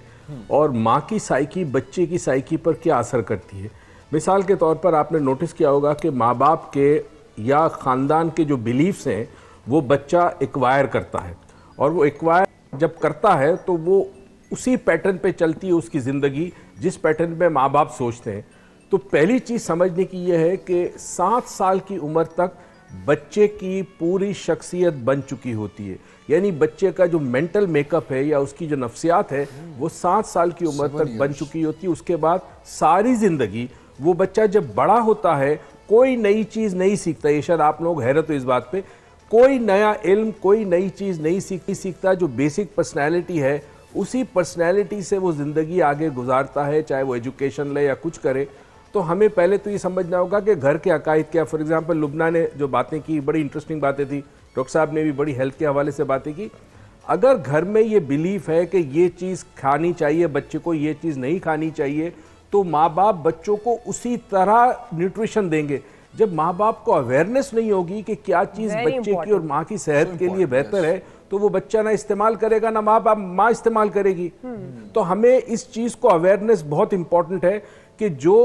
और माँ की साइकी बच्चे की साइकी पर क्या असर करती है। मिसाल के तौर पर आपने नोटिस किया होगा कि माँ बाप के या ख़ानदान के जो बिलीफ्स हैं वो बच्चा एक्वायर करता है, और वो एक्वायर जब करता है तो वो उसी पैटर्न पे चलती है उसकी ज़िंदगी, जिस पैटर्न पे माँ बाप सोचते हैं। तो पहली चीज़ समझने की यह है कि 7 साल की उम्र तक बच्चे की पूरी शख्सियत बन चुकी होती है, यानी बच्चे का जो मेंटल मेकअप है या उसकी जो नफ्सियात है वो 7 साल की उम्र तक बन चुकी होती है। उसके बाद सारी ज़िंदगी वो बच्चा जब बड़ा होता है कोई नई चीज़ नहीं सीखता। ये शायद आप लोग हैरत हो इस बात पे, कोई नया इल्म, कोई नई चीज़ नहीं सीखता। जो बेसिक पर्सनैलिटी है उसी पर्सनैलिटी से वो ज़िंदगी आगे गुजारता है, चाहे वो एजुकेशन ले या कुछ करे। तो हमें पहले तो ये समझना होगा कि घर के अकायद क्या। फॉर एग्जांपल लुबना ने जो बातें की, बड़ी इंटरेस्टिंग बातें थी, डॉक्टर साहब ने भी बड़ी हेल्थ के हवाले से बातें की। अगर घर में ये बिलीफ है कि ये चीज़ खानी चाहिए बच्चे को, ये चीज़ नहीं खानी चाहिए, तो माँ बाप बच्चों को उसी तरह न्यूट्रिशन देंगे। जब माँ बाप को अवेयरनेस नहीं होगी कि क्या चीज़ बच्चे की और माँ की सेहत के लिए बेहतर है, तो वो बच्चा ना इस्तेमाल करेगा ना माँ इस्तेमाल करेगी। तो हमें इस चीज़ को अवेयरनेस बहुत इंपॉर्टेंट है कि जो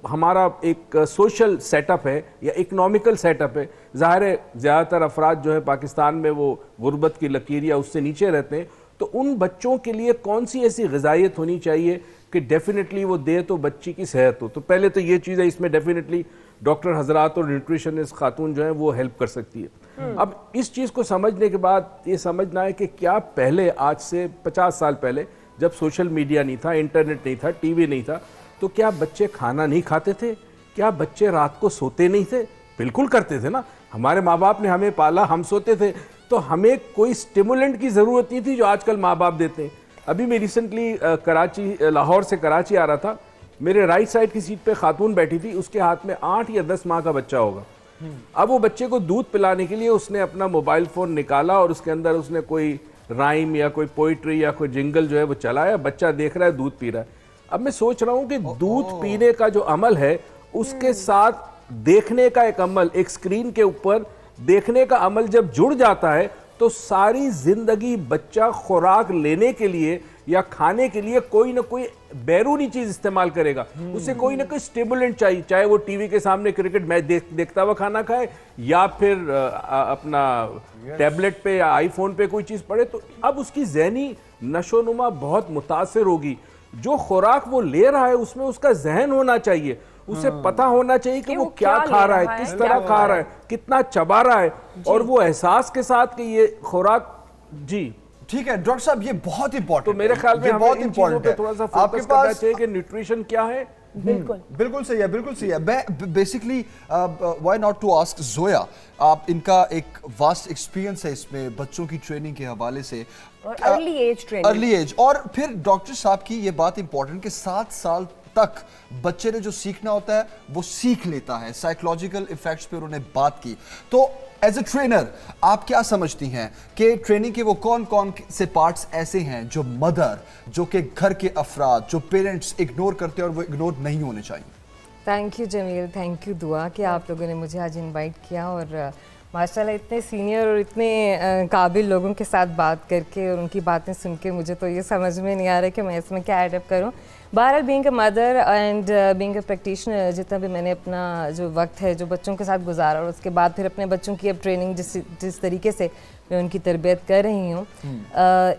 हमारा एक सोशल सेटअप है या इकोनॉमिकल सेटअप है, ज़ाहिर है ज़्यादातर अफराद जो है पाकिस्तान में वो गुर्बत की लकीर या उससे नीचे रहते हैं, तो उन बच्चों के लिए कौन सी ऐसी ग़िज़ाइयत होनी चाहिए कि डेफिनेटली वो दे तो बच्ची की सेहत हो। तो पहले तो ये चीज़ है, इसमें डेफिनेटली डॉक्टर हजरात और न्यूट्रिशनिस्ट खातून जो है वो हेल्प कर सकती है। अब इस चीज़ को समझने के बाद ये समझना है कि क्या पहले, आज से 50 साल पहले जब सोशल मीडिया नहीं था, इंटरनेट नहीं था, टीवी नहीं था, तो क्या बच्चे खाना नहीं खाते थे? क्या बच्चे रात को सोते नहीं थे? बिल्कुल करते थे ना। हमारे माँ बाप ने हमें पाला, हम सोते थे, तो हमें कोई स्टिमुलेंट की ज़रूरत नहीं थी जो आजकल माँ बाप देते हैं। अभी मैं रिसेंटली लाहौर से कराची आ रहा था, मेरे राइट साइड की सीट पे खातून बैठी थी, उसके हाथ में 8 या 10 माह का बच्चा होगा। अब वो बच्चे को दूध पिलाने के लिए उसने अपना मोबाइल फ़ोन निकाला और उसके अंदर उसने कोई राइम या कोई पोइट्री या कोई जिंगल जो है वो चलाया, बच्चा देख रहा है, दूध पी रहा है। अब मैं सोच रहा हूँ कि दूध पीने का जो अमल है उसके साथ देखने का एक अमल, एक स्क्रीन के ऊपर देखने का अमल जब जुड़ जाता है तो सारी जिंदगी बच्चा खुराक लेने के लिए या खाने के लिए कोई ना कोई बैरूनी चीज इस्तेमाल करेगा। उसे कोई ना कोई स्टिमुलेंट चाहिए, चाहे वो टीवी के सामने क्रिकेट मैच देखता हुआ खाना खाए या फिर अपना टैबलेट पे या आईफोन पे कोई चीज पढ़े। तो अब उसकी ज़हनी नशोनुमा बहुत मुतासिर होगी। जो खुराक वो ले रहा है उसमें उसका जहन होना चाहिए, उसे पता होना चाहिए कि वो क्या खा रहा है, किस तरह खा रहा है, कितना चबा रहा है, और वो एहसास के साथ कि ये खुराक। जी ठीक है डॉक्टर साहब, ये बहुत इंपॉर्टेंट तो मेरे ख्याल में बहुत इंपॉर्टेंट है। थोड़ा सा फोकस करना चाहिए कि न्यूट्रिशन क्या है बिल्कुल सही है, बिल्कुल सही है। मैं basically why not to ask Zoya, आप इनका एक वास्ट एक्सपीरियंस है इसमें बच्चों की ट्रेनिंग के हवाले से, और early age training, early age, और फिर डॉक्टर साहब की ये बात इंपॉर्टेंट कि 7 साल तक बच्चे ने जो सीखना होता है वो सीख लेता है। साइकोलॉजिकल इफेक्ट्स पे उन्होंने बात की। तो एज ए ट्रेनर आप क्या समझती हैं कि ट्रेनिंग के वो कौन कौन से पार्ट्स ऐसे हैं जो मदर, जो कि घर के अफराद, जो पेरेंट्स इग्नोर करते हैं और वो इग्नोर नहीं होने चाहिए? Thank you Jameel, thank you Dua कि आप लोगों ने मुझे आज इनवाइट किया, और माशाल्लाह इतने सीनियर और इतने काबिल लोगों के साथ बात करके और उनकी बातें सुन के मुझे तो ये समझ में नहीं आ रहा कि मैं इसमें क्या एडअप करूं। बहरहाल being a mother and being a practitioner, जितना भी मैंने अपना जो वक्त है जो बच्चों के साथ गुजारा और उसके बाद फिर अपने बच्चों की अब ट्रेनिंग जिस तरीके से मैं उनकी तरबियत कर रही हूँ,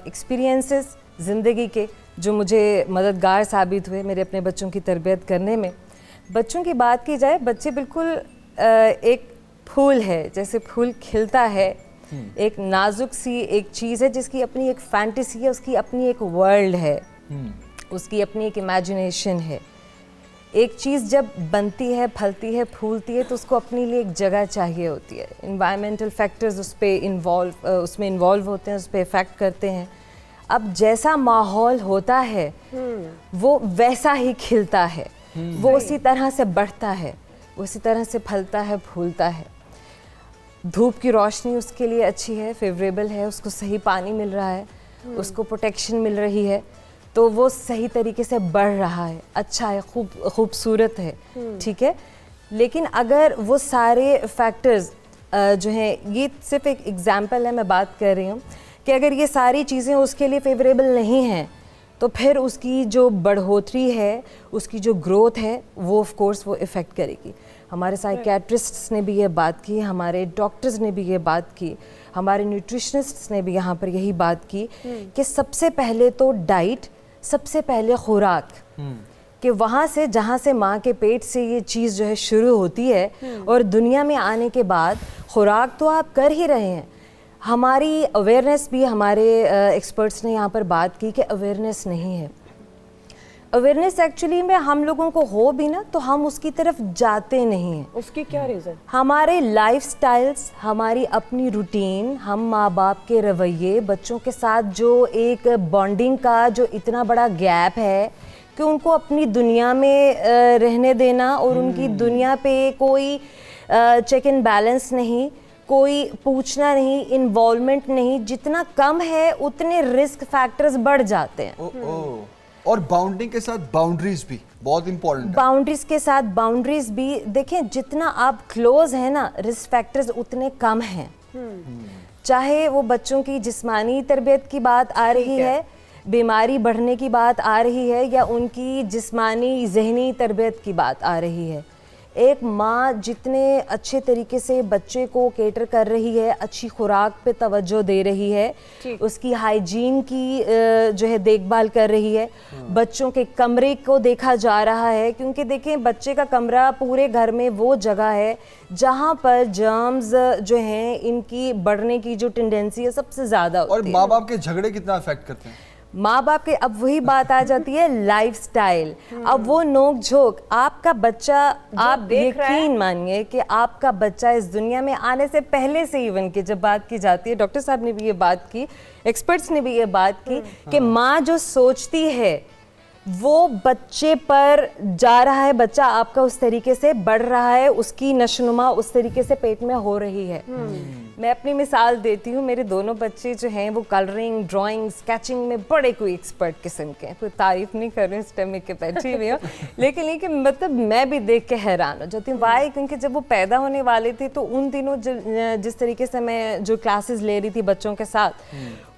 एक्सपीरियंसेस ज़िंदगी के जो मुझे मददगार साबित हुए मेरे अपने बच्चों की तरबियत करने में। बच्चों की बात की जाए, बच्चे बिल्कुल एक फूल है, जैसे फूल खिलता है, एक नाजुक सी एक चीज़ है जिसकी अपनी एक फैंटेसी है, उसकी अपनी एक वर्ल्ड है, उसकी अपनी एक इमेजिनेशन है। एक चीज़ जब बनती है, फलती है, फूलती है तो उसको अपने लिए एक जगह चाहिए होती है। इन्वायरमेंटल फैक्टर्स उसमें इन्वॉल्व होते हैं, उस पर इफ़ेक्ट करते हैं। अब जैसा माहौल होता है वो वैसा ही खिलता है, वो उसी तरह से बढ़ता है, उसी तरह से फलता है, फूलता है। धूप की रोशनी उसके लिए अच्छी है, फेवरेबल है, उसको सही पानी मिल रहा है, उसको प्रोटेक्शन मिल रही है, तो वो सही तरीके से बढ़ रहा है, अच्छा है, खूबसूरत है, ठीक है। लेकिन अगर वो सारे फैक्टर्स जो हैं, ये सिर्फ एक एग्जांपल है, मैं बात कर रही हूँ कि अगर ये सारी चीज़ें उसके लिए फेवरेबल नहीं हैं तो फिर उसकी जो बढ़ोतरी है, उसकी जो ग्रोथ है, वो ऑफ कोर्स वो इफ़ेक्ट करेगी। हमारे साइकियाट्रिस्ट्स ने भी ये बात की, हमारे डॉक्टर्स ने भी ये बात की, हमारे न्यूट्रिशनिस्ट्स ने भी यहाँ पर यही बात की कि सबसे पहले तो डाइट, सबसे पहले खुराक, कि वहाँ से जहाँ से माँ के पेट से ये चीज़ जो है शुरू होती है और दुनिया में आने के बाद खुराक तो आप कर ही रहे हैं। हमारी अवेयरनेस भी, हमारे एक्सपर्ट्स ने यहाँ पर बात की कि अवेयरनेस नहीं है। अवेयरनेस एक्चुअली में हम लोगों को हो भी ना तो हम उसकी तरफ जाते नहीं हैं। उसकी क्या रीज़न? हमारे लाइफस्टाइल्स, हमारी अपनी रूटीन, हम माँ बाप के रवैये, बच्चों के साथ जो एक बॉन्डिंग का जो इतना बड़ा गैप है कि उनको अपनी दुनिया में रहने देना और उनकी दुनिया पे कोई चेक एंड बैलेंस नहीं, कोई पूछना नहीं, इन्वॉल्वमेंट नहीं, जितना कम है उतने रिस्क फैक्टर्स बढ़ जाते हैं। और बाउंडिंग के साथ बाउंड्रीज भी बहुत इंपॉर्टेंट है। बाउंड्रीज के साथ बाउंड्रीज भी देखें, जितना आप क्लोज हैं ना, रिस्क फैक्टर्स उतने कम हैं। चाहे वो बच्चों की जिस्मानी तरबियत की बात आ रही है, बीमारी बढ़ने की बात आ रही है, या उनकी जिस्मानी ज़हनी तरबियत की बात आ रही है। एक माँ जितने अच्छे तरीके से बच्चे को केटर कर रही है, अच्छी खुराक पे तवज्जो दे रही है, उसकी हाइजीन की जो है देखभाल कर रही है, बच्चों के कमरे को देखा जा रहा है, क्योंकि देखें बच्चे का कमरा पूरे घर में वो जगह है जहाँ पर जर्म्स जो हैं इनकी बढ़ने की जो टेंडेंसी है सबसे ज़्यादा होती है। और माँ बाप के झगड़े कितना अफेक्ट करते हैं माँ बाप के? अब वही बात आ जाती है लाइफस्टाइल। अब वो नोक झोंक, आपका बच्चा, आप यकीन मानिए कि आपका बच्चा इस दुनिया में आने से पहले से इवन की जब बात की जाती है, डॉक्टर साहब ने भी ये बात की, एक्सपर्ट्स ने भी ये बात की कि माँ जो सोचती है वो बच्चे पर जा रहा है, बच्चा आपका उस तरीके से बढ़ रहा है, उसकी नशोनुमा उस तरीके से पेट में हो रही है। मैं अपनी मिसाल देती हूँ, मेरे दोनों बच्चे जो हैं वो कलरिंग, ड्राइंग, स्केचिंग में बड़े कोई एक्सपर्ट किस्म के हैं। कोई तारीफ नहीं कर रही हूँ, स्टमक के बैठी हुई हूँ, लेकिन मतलब मैं भी देख के हैरान हो जाती हूँ। वाई? क्योंकि जब वो पैदा होने वाले थे तो उन दिनों जिस तरीके से मैं जो क्लासेस ले रही थी बच्चों के साथ,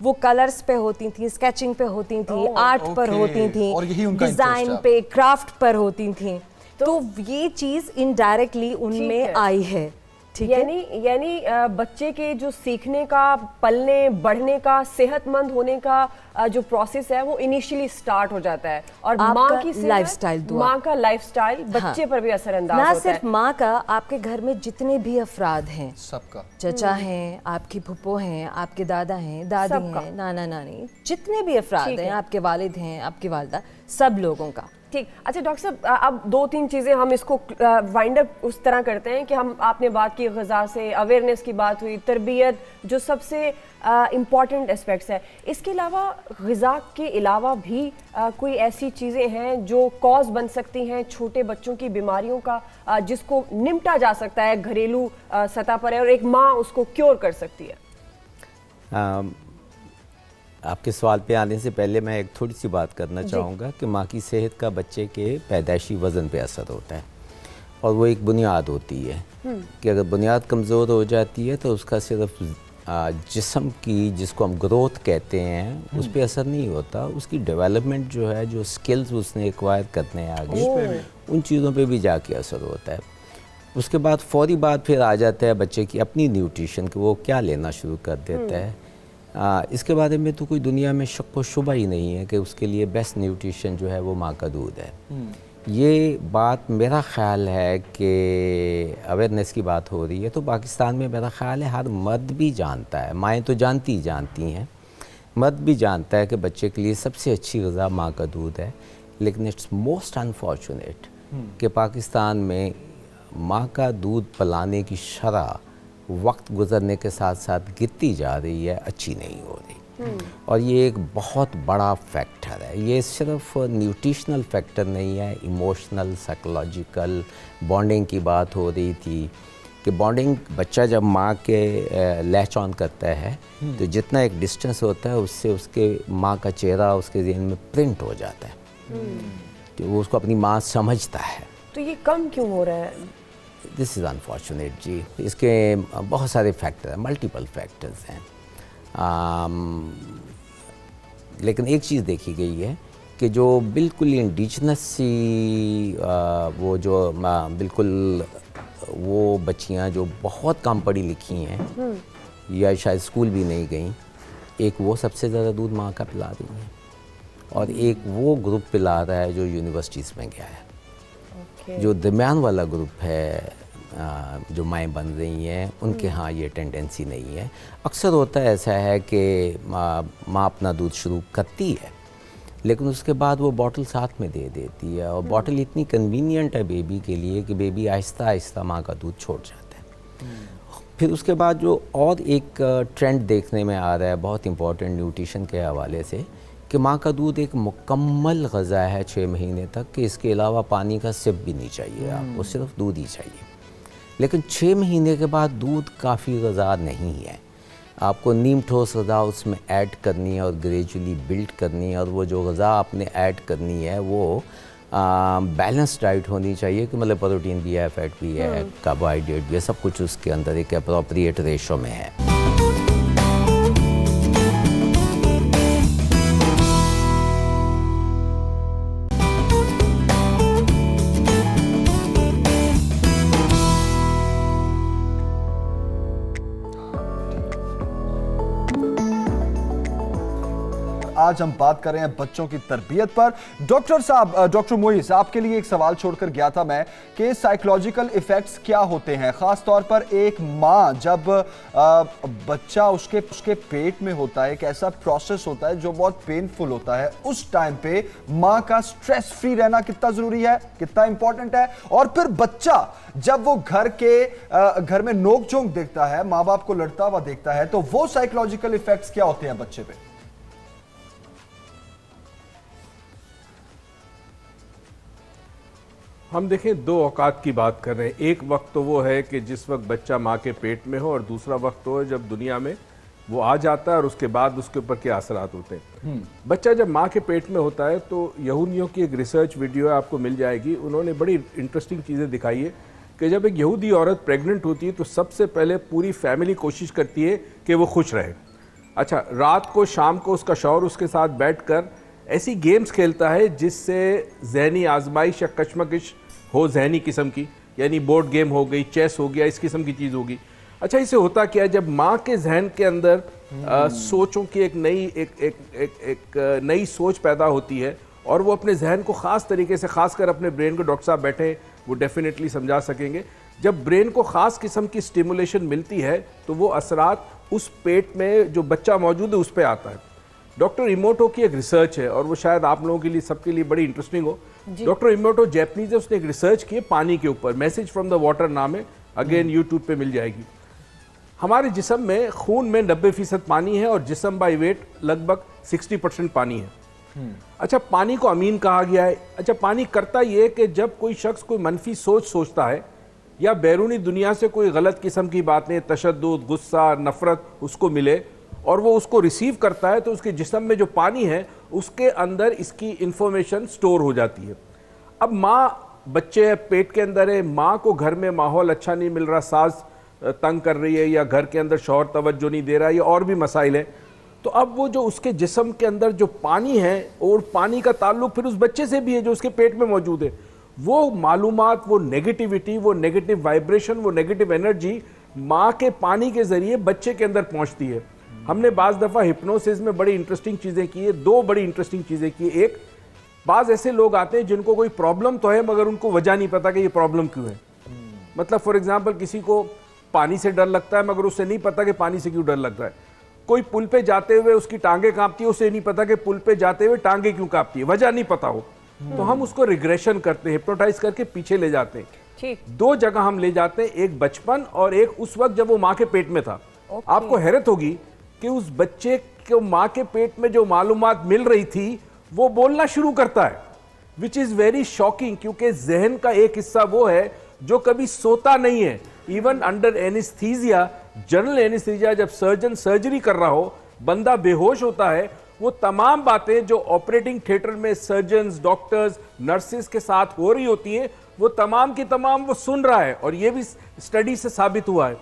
वो कलर्स पे होती थी, स्केचिंग पे होती थी, आर्ट पर होती थी, डिजाइन पे, क्राफ्ट पर होती थी। तो ये चीज इनडायरेक्टली उनमें आई है। ठीक है, यानी बच्चे के जो सीखने का, पलने बढ़ने का, सेहतमंद होने का जो प्रोसेस है वो इनिशियली स्टार्ट हो जाता है, और माँ की लाइफस्टाइल, माँ का लाइफस्टाइल बच्चे पर भी असरअंदाज होता है। ना सिर्फ माँ का, आपके घर में जितने भी अफराद हैं, सबका, चचा हैं, आपकी फुप्पो हैं, आपके दादा हैं, दादी हैं, नाना नानी, जितने भी अफराद हैं, आपके वालिद हैं, आपकी वालिदा, सब लोगों का ठीक। अच्छा डॉक्टर साहब, अब 2-3 चीज़ें हम इसको वाइंड अप उस तरह करते हैं कि आपने बात की ग़िज़ा से, अवेयरनेस की बात हुई, तरबियत जो सबसे इम्पॉर्टेंट एस्पेक्ट्स है। इसके अलावा ग़िज़ा के अलावा भी कोई ऐसी चीज़ें हैं जो कॉज बन सकती हैं छोटे बच्चों की बीमारियों का, जिसको निपटा जा सकता है घरेलू सतह पर है और एक माँ उसको क्योर कर सकती है? आपके सवाल पे आने से पहले मैं एक थोड़ी सी बात करना चाहूँगा कि माँ की सेहत का बच्चे के पैदाइशी वज़न पे असर होता है और वो एक बुनियाद होती है कि अगर बुनियाद कमज़ोर हो जाती है तो उसका सिर्फ जिस्म की, जिसको हम ग्रोथ कहते हैं, उस पर असर नहीं होता, उसकी डेवलपमेंट जो है, जो स्किल्स उसने एक्वायर करने हैं आगे, उन चीज़ों पे भी जाके असर होता है। उसके बाद फौरी बाद फिर आ जाता है बच्चे की अपनी न्यूट्रिशन कि वो क्या लेना शुरू कर देता है। इसके बारे में तो कोई दुनिया में शक व शुबा ही नहीं है कि उसके लिए बेस्ट न्यूट्रिशन जो है वो माँ का दूध है। ये बात मेरा ख़्याल है कि अवेयरनेस की बात हो रही है तो पाकिस्तान में मेरा ख़्याल है हर मर्द भी जानता है, माएँ तो जानती हैं, मर्द भी जानता है कि बच्चे के लिए सबसे अच्छी ग़िज़ा माँ का दूध है। लेकिन इट्स मोस्ट अनफॉर्चुनेट कि पाकिस्तान में माँ का दूध पिलाने की शरह वक्त गुज़रने के साथ साथ गिरती जा रही है, अच्छी नहीं हो रही। और ये एक बहुत बड़ा फैक्टर है। ये सिर्फ न्यूट्रिशनल फैक्टर नहीं है, इमोशनल, साइकोलॉजिकल बॉन्डिंग की बात हो रही थी कि बॉन्डिंग बच्चा जब माँ के लैच ऑन करता है तो जितना एक डिस्टेंस होता है उससे उसके माँ का चेहरा उसके ज़हन में प्रिंट हो जाता है, तो वो उसको अपनी माँ समझता है। तो ये कम क्यों हो रहा है? दिस इज़ अनफॉर्चुनेट जी। इसके बहुत सारे फैक्टर हैं, मल्टीपल फैक्टर्स हैं। लेकिन एक चीज़ देखी गई है कि जो बिल्कुल इंडिजिनस सी वो जो बिल्कुल वो बच्चियाँ जो बहुत कम पढ़ी लिखी हैं या शायद स्कूल भी नहीं गई, एक वो सबसे ज़्यादा दूध माँ का पिला रही हैं और एक वो ग्रुप पिला रहा है जो यूनिवर्सिटीज़ में गया है। जो दरमियान वाला ग्रुप है जो माएँ बन रही हैं उनके यहाँ ये टेंडेंसी नहीं है। अक्सर होता है ऐसा है कि माँ अपना दूध शुरू करती है लेकिन उसके बाद वो बॉटल साथ में दे देती है और बॉटल इतनी कन्वीनियंट है बेबी के लिए कि बेबी आहिस्ता आहिस्ता माँ का दूध छोड़ जाता है। फिर उसके बाद जो और एक ट्रेंड देखने में आ रहा है बहुत इम्पॉर्टेंट न्यूट्रिशन के हवाले से कि माँ का दूध एक मुकम्मल ग़िज़ा है 6 महीने तक, कि इसके अलावा पानी का सिप भी नहीं चाहिए आपको, सिर्फ दूध ही चाहिए। लेकिन 6 महीने के बाद दूध काफ़ी ग़िज़ा नहीं है, आपको नीम ठोस ग़िज़ा उसमें ऐड करनी है और ग्रेजुअली बिल्ड करनी है और वो जो ग़िज़ा आपने ऐड करनी है वो बैलेंस डाइट होनी चाहिए कि मतलब प्रोटीन भी है, फैट भी है, कार्बोहाइड्रेट भी है, सब कुछ उसके अंदर एक अप्रोप्रिएट रेशो में है। आज हम बात कर रहे हैं बच्चों की तरबियत पर। डॉक्टर साहब, डॉक्टर मोइस, आपके लिए एक सवाल छोड़कर गया था मैं कि साइकोलॉजिकल इफेक्ट्स क्या होते हैं, खास तौर पर एक माँ जब बच्चा उसके पेट में होता है, एक ऐसा प्रोसेस होता है जो बहुत पेनफुल होता है, उस टाइम पे माँ का स्ट्रेस फ्री रहना कितना जरूरी है, कितना इंपॉर्टेंट है। और फिर बच्चा जब वो घर में नोक झोंक देखता है, माँ बाप को लड़ता हुआ देखता है, तो वो साइकोलॉजिकल इफेक्ट्स क्या होते हैं बच्चे पे? हम देखें, 2 औकात की बात कर रहे हैं। एक वक्त तो वो है कि जिस वक्त बच्चा माँ के पेट में हो और दूसरा वक्त तो है जब दुनिया में वो आ जाता है और उसके बाद उसके ऊपर क्या असरात होते हैं। बच्चा जब माँ के पेट में होता है तो यहूदियों की एक रिसर्च वीडियो है, आपको मिल जाएगी, उन्होंने बड़ी इंटरेस्टिंग चीज़ें दिखाई है कि जब एक यहूदी औरत प्रेग्नेंट होती है तो सबसे पहले पूरी फैमिली कोशिश करती है कि वो खुश रहे। अच्छा, रात को शाम को उसका शौहर उसके साथ बैठकर ऐसी गेम्स खेलता है जिससे जहनी आजमाइश या कशमकश हो जहनी किस्म की, यानी बोर्ड गेम हो गई, चेस हो गया, इस किस्म की चीज़ होगी। अच्छा, इससे होता क्या है, जब माँ के जहन के अंदर सोचों की एक नई सोच पैदा होती है और वो अपने जहन को ख़ास तरीके से, ख़ासकर अपने ब्रेन को, डॉक्टर साहब बैठे वो डेफिनेटली समझा सकेंगे, जब ब्रेन को ख़ास किस्म की स्टिमुलेशन मिलती है तो वो असरात उस पेट में जो बच्चा मौजूद है उस पर आता है। डॉक्टर इमोटो की एक रिसर्च है और वो शायद आप लोगों के लिए, सबके लिए बड़ी इंटरेस्टिंग हो। डॉक्टर इमोटो जैपनीज है, उसने एक रिसर्च की है पानी के ऊपर, मैसेज फ्रॉम द वाटर नाम है, अगेन यूट्यूब पे मिल जाएगी। हमारे जिस्म में खून में 90% पानी है और जिस्म बाय वेट लगभग 60% पानी है। अच्छा, पानी को अमीन कहा गया है। अच्छा, पानी करता ये कि जब कोई शख्स कोई मनफी सोच सोचता है या बैरूनी दुनिया से कोई गलत किस्म की बातें, तशद्दुद, गुस्सा, नफरत उसको मिले और वो उसको रिसीव करता है, तो उसके जिस्म में जो पानी है उसके अंदर इसकी इंफॉर्मेशन स्टोर हो जाती है। अब माँ, बच्चे पेट के अंदर है, माँ को घर में माहौल अच्छा नहीं मिल रहा, सास तंग कर रही है या घर के अंदर शौहर तवज्जो नहीं दे रहा है या और भी मसाइल है, तो अब वो जो उसके जिस्म के अंदर जो पानी है और पानी का ताल्लुक फिर उस बच्चे से भी है जो उसके पेट में मौजूद है, वो मालूमात, वो नेगेटिविटी, वो नेगेटिव वाइब्रेशन, वो नेगेटिव एनर्जी माँ के पानी के जरिए बच्चे के अंदर पहुंचती है। हमने बाज़ दफ़ा हिप्नोसिस में बड़ी इंटरेस्टिंग चीज़ें की है, दो बड़ी इंटरेस्टिंग चीज़ें की। एक, बाज़ ऐसे लोग आते हैं जिनको कोई प्रॉब्लम तो है मगर उनको वजह नहीं पता कि ये प्रॉब्लम क्यों है। मतलब फॉर एग्जांपल किसी को पानी से डर लगता है मगर उसे नहीं पता कि पानी से क्यों डर लगता है। कोई पुल पे जाते हुए उसकी टांगे कांपती है, उसे नहीं पता कि पुल पे जाते हुए टांगे क्यों कांपती है, वजह नहीं पता हो। तो हम उसको रिग्रेशन करते हैं, हिप्नोटाइज करके पीछे ले जाते हैं। ठीक। दो जगह हम ले जाते हैं, एक बचपन और एक उस वक्त जब वो माँ के पेट में था। आपको हैरत होगी कि उस बच्चे को माँ के पेट में जो मालूमात मिल रही थी वो बोलना शुरू करता है, विच इज वेरी शॉकिंग, क्योंकि जहन का एक हिस्सा वो है जो कभी सोता नहीं है। Even under anaesthesia, general anaesthesia, जब सर्जन सर्जरी कर रहा हो, बंदा बेहोश होता है, वो तमाम बातें जो ऑपरेटिंग थिएटर में सर्जन्स, डॉक्टर्स, नर्सेस के साथ हो रही होती हैं, वो तमाम की तमाम वो सुन रहा है और ये भी स्टडी से साबित हुआ है।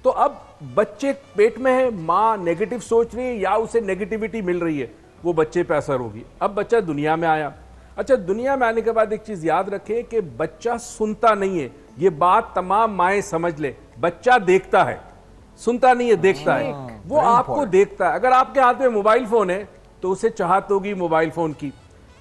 तो अब बच्चे पेट में है, माँ नेगेटिव सोच रही है या उसे नेगेटिविटी मिल रही है, वो बच्चे पे असर होगी। अब बच्चा दुनिया में आया। अच्छा, दुनिया में आने के बाद एक चीज याद रखें कि बच्चा सुनता नहीं है, ये बात तमाम माएँ समझ ले। बच्चा देखता है, सुनता नहीं है, देखता है। वो आपको देखता है। अगर आपके हाथ में मोबाइल फोन है तो उसे चाहत होगी मोबाइल फोन की।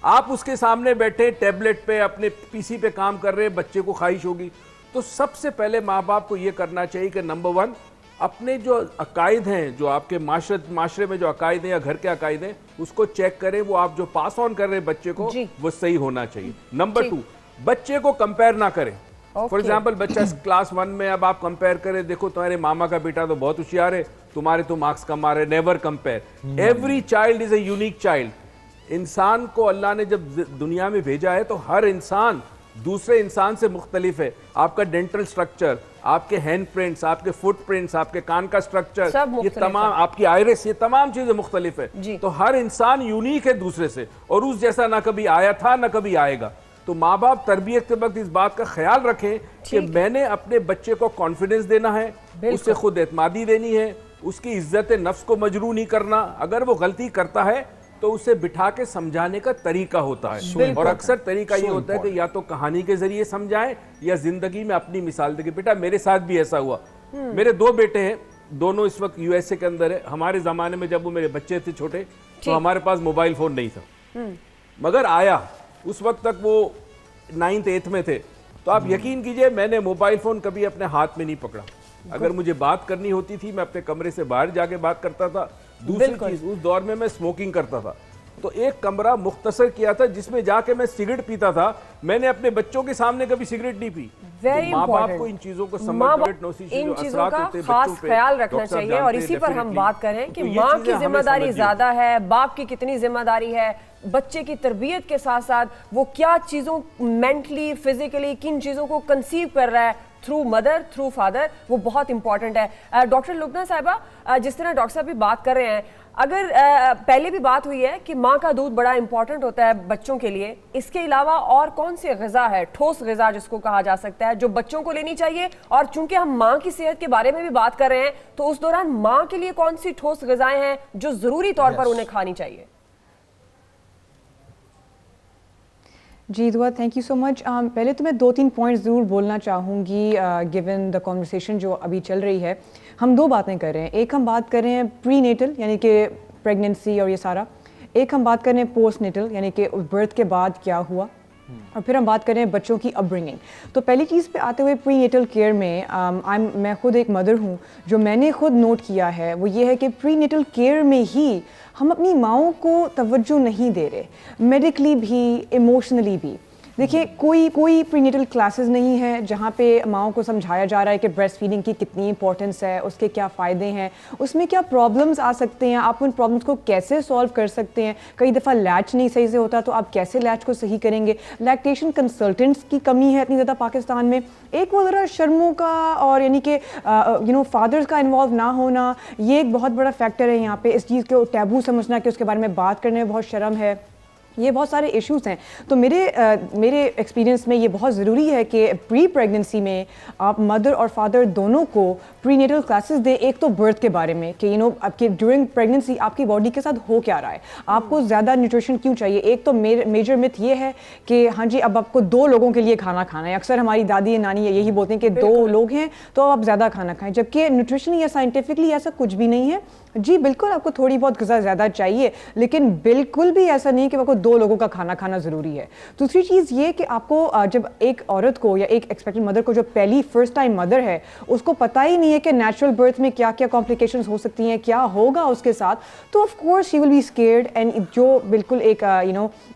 आप उसके सामने बैठे टैबलेट पे, अपने पीसी पे काम कर रहे, बच्चे को ख्वाहिश होगी। तो सबसे पहले माँ बाप को यह करना चाहिए कि नंबर 1, अपने जो अकायद हैं, जो आपके माशरे में जो अकायद हैं या घर के अकायद हैं, उसको चेक करें, वो आप जो पास ऑन कर रहे हैं बच्चे को, वो सही होना चाहिए। नंबर 2, बच्चे को कंपेयर ना करें। फॉर एग्जाम्पल, बच्चा क्लास 1 में, अब आप कंपेयर करें, देखो तुम्हारे मामा का बेटा तो बहुत होशियार है, तुम्हारे तो मार्क्स कम आ रहे। Never compare. Every child is a unique child. इंसान को अल्लाह ने जब दुनिया में भेजा है तो हर इंसान दूसरे इंसान से मुख्तलिफ है। आपका डेंटल स्ट्रक्चर, आपके हैंड प्रिंट्स, आपके फुट प्रिंट्स, आपके कान का स्ट्रक्चर, ये तमाम, आपकी आयरिस, ये तमाम चीजें मुख्तलिफ है। तो हर इंसान यूनिक है दूसरे से और उस जैसा ना कभी आया था ना कभी आएगा। तो माँ बाप तरबियत के वक्त इस बात का ख्याल रखें कि मैंने अपने बच्चे को कॉन्फिडेंस देना है, उसे खुद एतमादी देनी है, उसकी इज्जत नफ्स को मजरू नहीं करना। अगर वो गलती करता है तो उसे बिठा के समझाने का तरीका होता है, और अक्सर तरीका ये होता है कि या तो कहानी के जरिए समझाएं या जिंदगी में अपनी मिसाल देके। बेटा, मेरे साथ भी ऐसा हुआ। मेरे 2 बेटे हैं, दोनों इस वक्त यूएसए के अंदर है। हमारे जमाने में जब वो मेरे बच्चे थे छोटे तो हमारे पास मोबाइल फोन नहीं था, मगर आया उस वक्त तक वो 9th 8th में थे। तो आप यकीन कीजिए, मैंने मोबाइल फोन कभी अपने हाथ में नहीं पकड़ा। अगर मुझे बात करनी होती थी, मैं अपने कमरे से बाहर जाके बात करता था। दूसरी चीज, उस दौर में मैं स्मोकिंग करता था, तो एक कमरा मुख्तसर किया था जिसमें जाके मैं सिगरेट पीता था। मैंने अपने बच्चों के सामने कभी सिगरेट नहीं पी। माँ बाप को इन चीजों को इन चीजों का खास ख्याल रखना चाहिए। और इसी पर हम बात करें कि माँ की जिम्मेदारी ज्यादा है, बाप की कितनी जिम्मेदारी है बच्चे की तरबियत के साथ साथ, वो क्या चीजों मेंटली, फिजिकली, किन चीजों को कंसीव कर रहा है थ्रू मदर, थ्रू फादर, वो बहुत इंपॉर्टेंट है। डॉक्टर लुबना साहिबा, जिस तरह डॉक्टर साहब भी बात कर रहे हैं, अगर पहले भी बात हुई है कि माँ का दूध बड़ा इंपॉर्टेंट होता है बच्चों के लिए, इसके अलावा और कौन सी ग़िज़ा है, ठोस ग़िज़ा जिसको कहा जा सकता है, जो बच्चों को लेनी चाहिए? और चूंकि हम माँ की सेहत के बारे में भी बात कर रहे हैं, तो उस दौरान माँ के लिए कौन सी ठोस ग़िज़ाएं हैं जो ज़रूरी तौर पर उन्हें खानी चाहिए? जी दुआ, थैंक यू सो मच। पहले तो मैं 2-3 पॉइंट्स ज़रूर बोलना चाहूँगी गिवन द कॉन्वर्सेशन जो अभी चल रही है। हम 2 बातें कर रहे हैं। एक हम बात कर रहे हैं प्री नेटल यानी कि प्रेगनेंसी और ये सारा, एक हम बात कर रहे हैं पोस्ट नेटल यानी कि बर्थ के बाद क्या हुआ, और फिर हम बात कर रहे हैं बच्चों की अपब्रिंगिंग। तो पहली चीज़ पे आते हुए प्री नेटल केयर में मैं खुद एक मदर हूँ, जो मैंने खुद नोट किया है वो ये है कि प्री नेटल केयर में ही हम अपनी माँओं को तवज्जो नहीं दे रहे, मेडिकली भी, इमोशनली भी। देखिए कोई प्रीनेटल क्लासेस नहीं है जहाँ पे माओं को समझाया जा रहा है कि ब्रेस्ट फीडिंग की कितनी इंपॉर्टेंस है, उसके क्या फ़ायदे हैं, उसमें क्या प्रॉब्लम्स आ सकते हैं, आप उन प्रॉब्लम्स को कैसे सॉल्व कर सकते हैं। कई दफ़ा लैच नहीं सही से होता तो आप कैसे लैच को सही करेंगे। लैक्टेशन कंसल्टेंट्स की कमी है इतनी ज़्यादा पाकिस्तान में। एक वो ज़रा शर्मों का और यानी कि फादर्स का इन्वॉल्व ना होना, ये एक बहुत बड़ा फैक्टर है यहाँ पे। इस चीज़ को टैबू समझना कि उसके बारे में बात करने में बहुत शर्म है, ये बहुत सारे इश्यूज़ हैं। तो मेरे एक्सपीरियंस में ये बहुत ज़रूरी है कि प्री प्रेगनेंसी में आप मदर और फादर दोनों को प्रीनेटल क्लासेस दें। एक तो बर्थ के बारे में कि आपके ड्यूरिंग प्रेगनेंसी आपकी बॉडी के साथ हो क्या रहा है, आपको ज़्यादा न्यूट्रिशन क्यों चाहिए। एक तो मेजर मिथ ये है कि हाँ जी अब आपको 2 लोगों के लिए खाना खाना है। अक्सर हमारी दादी नानी यही बोलते हैं कि 2 लोग हैं तो आप ज़्यादा खाना खाएं, जबकि न्यूट्रिशनली या साइंटिफिकली ऐसा कुछ भी नहीं है। जी बिल्कुल आपको थोड़ी बहुत ग़िज़ा ज़्यादा चाहिए, लेकिन बिल्कुल भी ऐसा नहीं कि आपको 2 लोगों का खाना खाना ज़रूरी है। दूसरी चीज़ ये कि आपको जब एक औरत को या एक एक्सपेक्टेड मदर को जो पहली फर्स्ट टाइम मदर है उसको पता ही नहीं है कि नेचुरल बर्थ में क्या क्या कॉम्प्लिकेशंस हो सकती हैं, क्या होगा उसके साथ, तो of course she will be scared. And जो बिल्कुल एक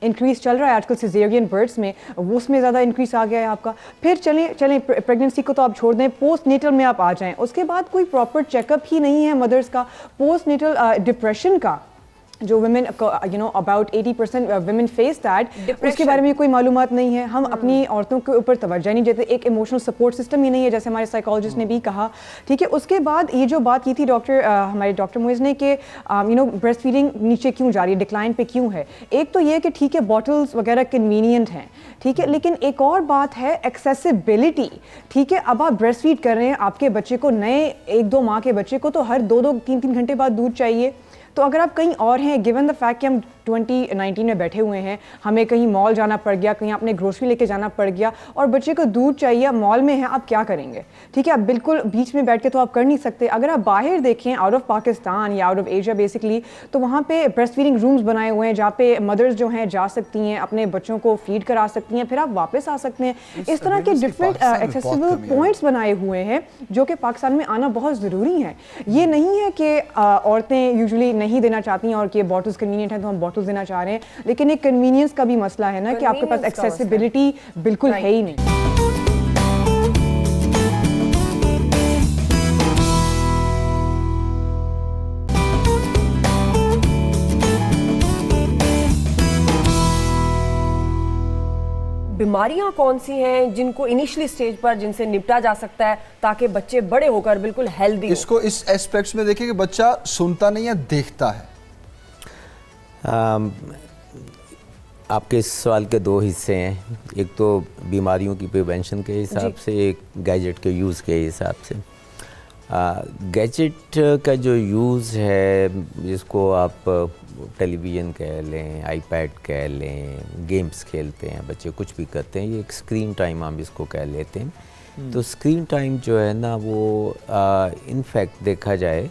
इंक्रीज चल रहा है आजकल सिजेरियन बर्थ्स में, वो उसमें ज़्यादा इंक्रीज आ गया है आपका। फिर चलें प्रेगनेंसी को तो आप छोड़ दें, पोस्ट नेटल में आप आ जाएँ। उसके बाद कोई प्रॉपर चेकअप ही नहीं है मदर्स का। पोस्ट नेटल डिप्रेशन का जो women about 80% women face that, उसके बारे में कोई मालूमात नहीं है। हम अपनी औरतों के ऊपर तवज्जो नहीं देते, एक इमोशनल सपोर्ट सिस्टम ही नहीं है जैसे हमारे साइकोलॉजिस्ट ने भी कहा। ठीक है, उसके बाद ये जो बात की थी हमारे डॉक्टर मोइज़ ने कि ब्रेस्ट फीडिंग नीचे क्यों जा रही है, डिक्लाइन पे क्यों है। एक तो ये कि ठीक है बॉटल्स वगैरह कन्वीनियंट हैं, ठीक है, लेकिन एक और बात है एक्सेसिबिलिटी। ठीक है, अब आप ब्रेस्ट फीड कर रहे हैं, आपके बच्चे को नए 1-2 माह के बच्चे को तो हर 2-2 3-3 घंटे बाद दूध चाहिए। तो अगर आप कहीं और हैं, गिवन द फैक्ट कि हम 2019 में बैठे हुए हैं, हमें कहीं मॉल जाना पड़ गया, कहीं आपने ग्रोसरी लेके जाना पड़ गया और बच्चे को दूध चाहिए, मॉल में है, आप क्या करेंगे। ठीक है, आप बिल्कुल बीच में बैठ के तो आप कर नहीं सकते। अगर आप बाहर देखें आउट ऑफ पाकिस्तान या आउट ऑफ एशिया बेसिकली, तो वहाँ पे ब्रेस्ट फीडिंग रूम्स बनाए हुए हैं जहाँ पे मदर्स जो हैं जा सकती हैं, अपने बच्चों को फीड करा सकती हैं, फिर आप वापस आ सकते हैं। इस तरह के डिफरेंट एक्सेसिबल पॉइंट्स बनाए हुए हैं जो कि पाकिस्तान में आना बहुत ज़रूरी है। ये नहीं है कि औरतें यूजुअली नहीं देना चाहती हैं और कि बॉटल्स कन्वीनियंट हैं तो हम बॉटल्स देना चाह रहे हैं, लेकिन एक कन्वीनियंस का भी मसला है ना कि आपके पास एक्सेसिबिलिटी बिल्कुल है ही नहीं। बीमारियां कौन सी हैं जिनको इनिशियली स्टेज पर जिनसे निपटा जा सकता है ताकि बच्चे बड़े होकर बिल्कुल हेल्दी हो? इसको इस एस्पेक्ट्स में देखिए कि बच्चा सुनता नहीं है, देखता है। आपके इस सवाल के 2 हिस्से हैं, एक तो बीमारियों की प्रिवेंशन के हिसाब से, एक गैजेट के यूज़ के हिसाब से। गैजेट का जो यूज़ है, जिसको आप टेलीविज़न कह लें, आईपैड कह लें, गेम्स खेलते हैं बच्चे, कुछ भी करते हैं, ये एक स्क्रीन टाइम हम इसको कह लेते हैं। तो स्क्रीन टाइम जो है ना वो इनफैक्ट देखा जाए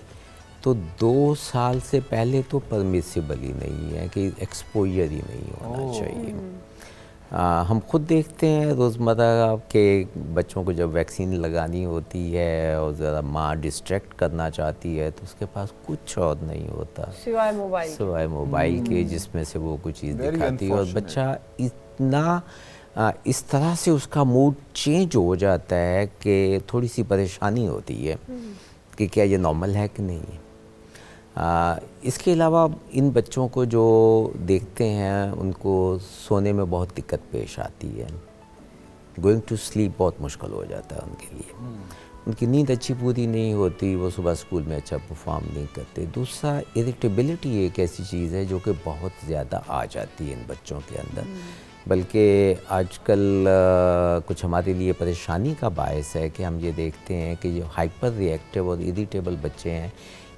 तो 2 साल से पहले तो परमिसिबल ही नहीं है कि एक्सपोजर ही नहीं होना चाहिए। हम खुद देखते हैं रोज़मर्रा के बच्चों को जब वैक्सीन लगानी होती है और ज़रा माँ डिस्ट्रैक्ट करना चाहती है तो उसके पास कुछ और नहीं होता सिवाय मोबाइल के, जिसमें से वो कुछ चीज़ दिखाती है और बच्चा इतना इस तरह से उसका मूड चेंज हो जाता है कि थोड़ी सी परेशानी होती है कि क्या ये नॉर्मल है कि नहीं है। इसके अलावा इन बच्चों को जो देखते हैं उनको सोने में बहुत दिक्कत पेश आती है, गोइंग टू स्लीप बहुत मुश्किल हो जाता है उनके लिए, उनकी नींद अच्छी पूरी नहीं होती, वो सुबह स्कूल में अच्छा परफॉर्म नहीं करते। दूसरा, इरिटेबिलिटी एक ऐसी चीज़ है जो कि बहुत ज़्यादा आ जाती है इन बच्चों के अंदर, बल्कि आजकल कुछ हमारे लिए परेशानी का बायस है कि हम ये देखते हैं कि जो हाइपर रिएक्टिव और इरिटेबल बच्चे हैं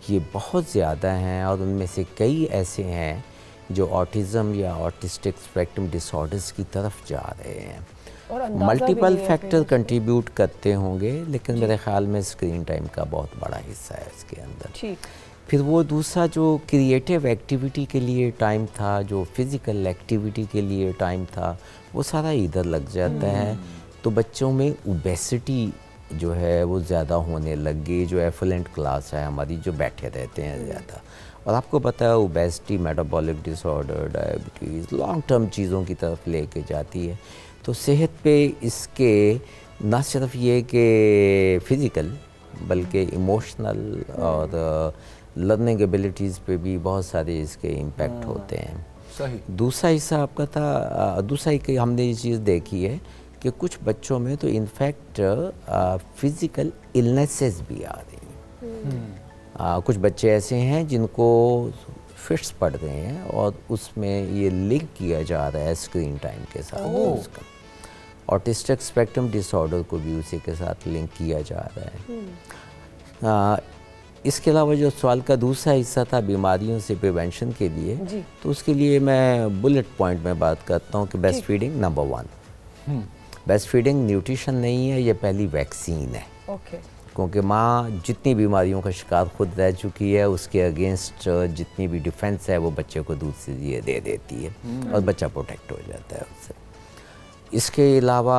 ये बहुत ज़्यादा हैं और उनमें से कई ऐसे हैं जो ऑटिज़म या ऑटिस्टिक स्पेक्ट्रम डिसऑर्डर्स की तरफ जा रहे हैं। मल्टीपल फैक्टर कंट्रीब्यूट करते होंगे, लेकिन मेरे ख़्याल में स्क्रीन टाइम का बहुत बड़ा हिस्सा है इसके अंदर। फिर वो दूसरा जो क्रिएटिव एक्टिविटी के लिए टाइम था, जो फिज़िकल एक्टिविटी के लिए टाइम था, वो सारा इधर लग जाता है, तो बच्चों में ओबेसिटी जो है वो ज़्यादा होने लग गई। जो एफलेंट क्लास है हमारी, जो बैठे रहते हैं ज़्यादा, और आपको पता है obesity, metabolic disorder, diabetes long term चीज़ों की तरफ लेके जाती है। तो सेहत पे इसके ना सिर्फ ये कि फ़िज़िकल बल्कि इमोशनल और लर्निंग एबिलिटीज़ पे भी बहुत सारे इसके इम्पैक्ट होते हैं। सही। दूसरा हिस्सा आपका था, दूसरा एक हमने ये चीज़ देखी है कि कुछ बच्चों में तो इनफैक्ट फ़िज़िकल इलनेसेस भी आ रही हैं। कुछ बच्चे ऐसे हैं जिनको फिट्स पड़ रहे हैं और उसमें ये लिंक किया जा रहा है स्क्रीन टाइम के साथ उसका। ऑटिस्टिक स्पेक्ट्रम डिसऑर्डर को भी उसी के साथ लिंक किया जा रहा है। इसके अलावा जो सवाल का दूसरा हिस्सा था बीमारियों से प्रिवेंशन के लिए, तो उसके लिए मैं बुलेट पॉइंट में बात करता हूँ कि breast feeding number 1। Breast feeding nutrition नहीं है, ये पहली वैक्सीन है। क्योंकि माँ जितनी बीमारियों का शिकार खुद रह चुकी है उसके अगेंस्ट जितनी भी डिफेंस है वो बच्चे को दूध से ये दे देती है और बच्चा प्रोटेक्ट हो जाता है उससे। इसके अलावा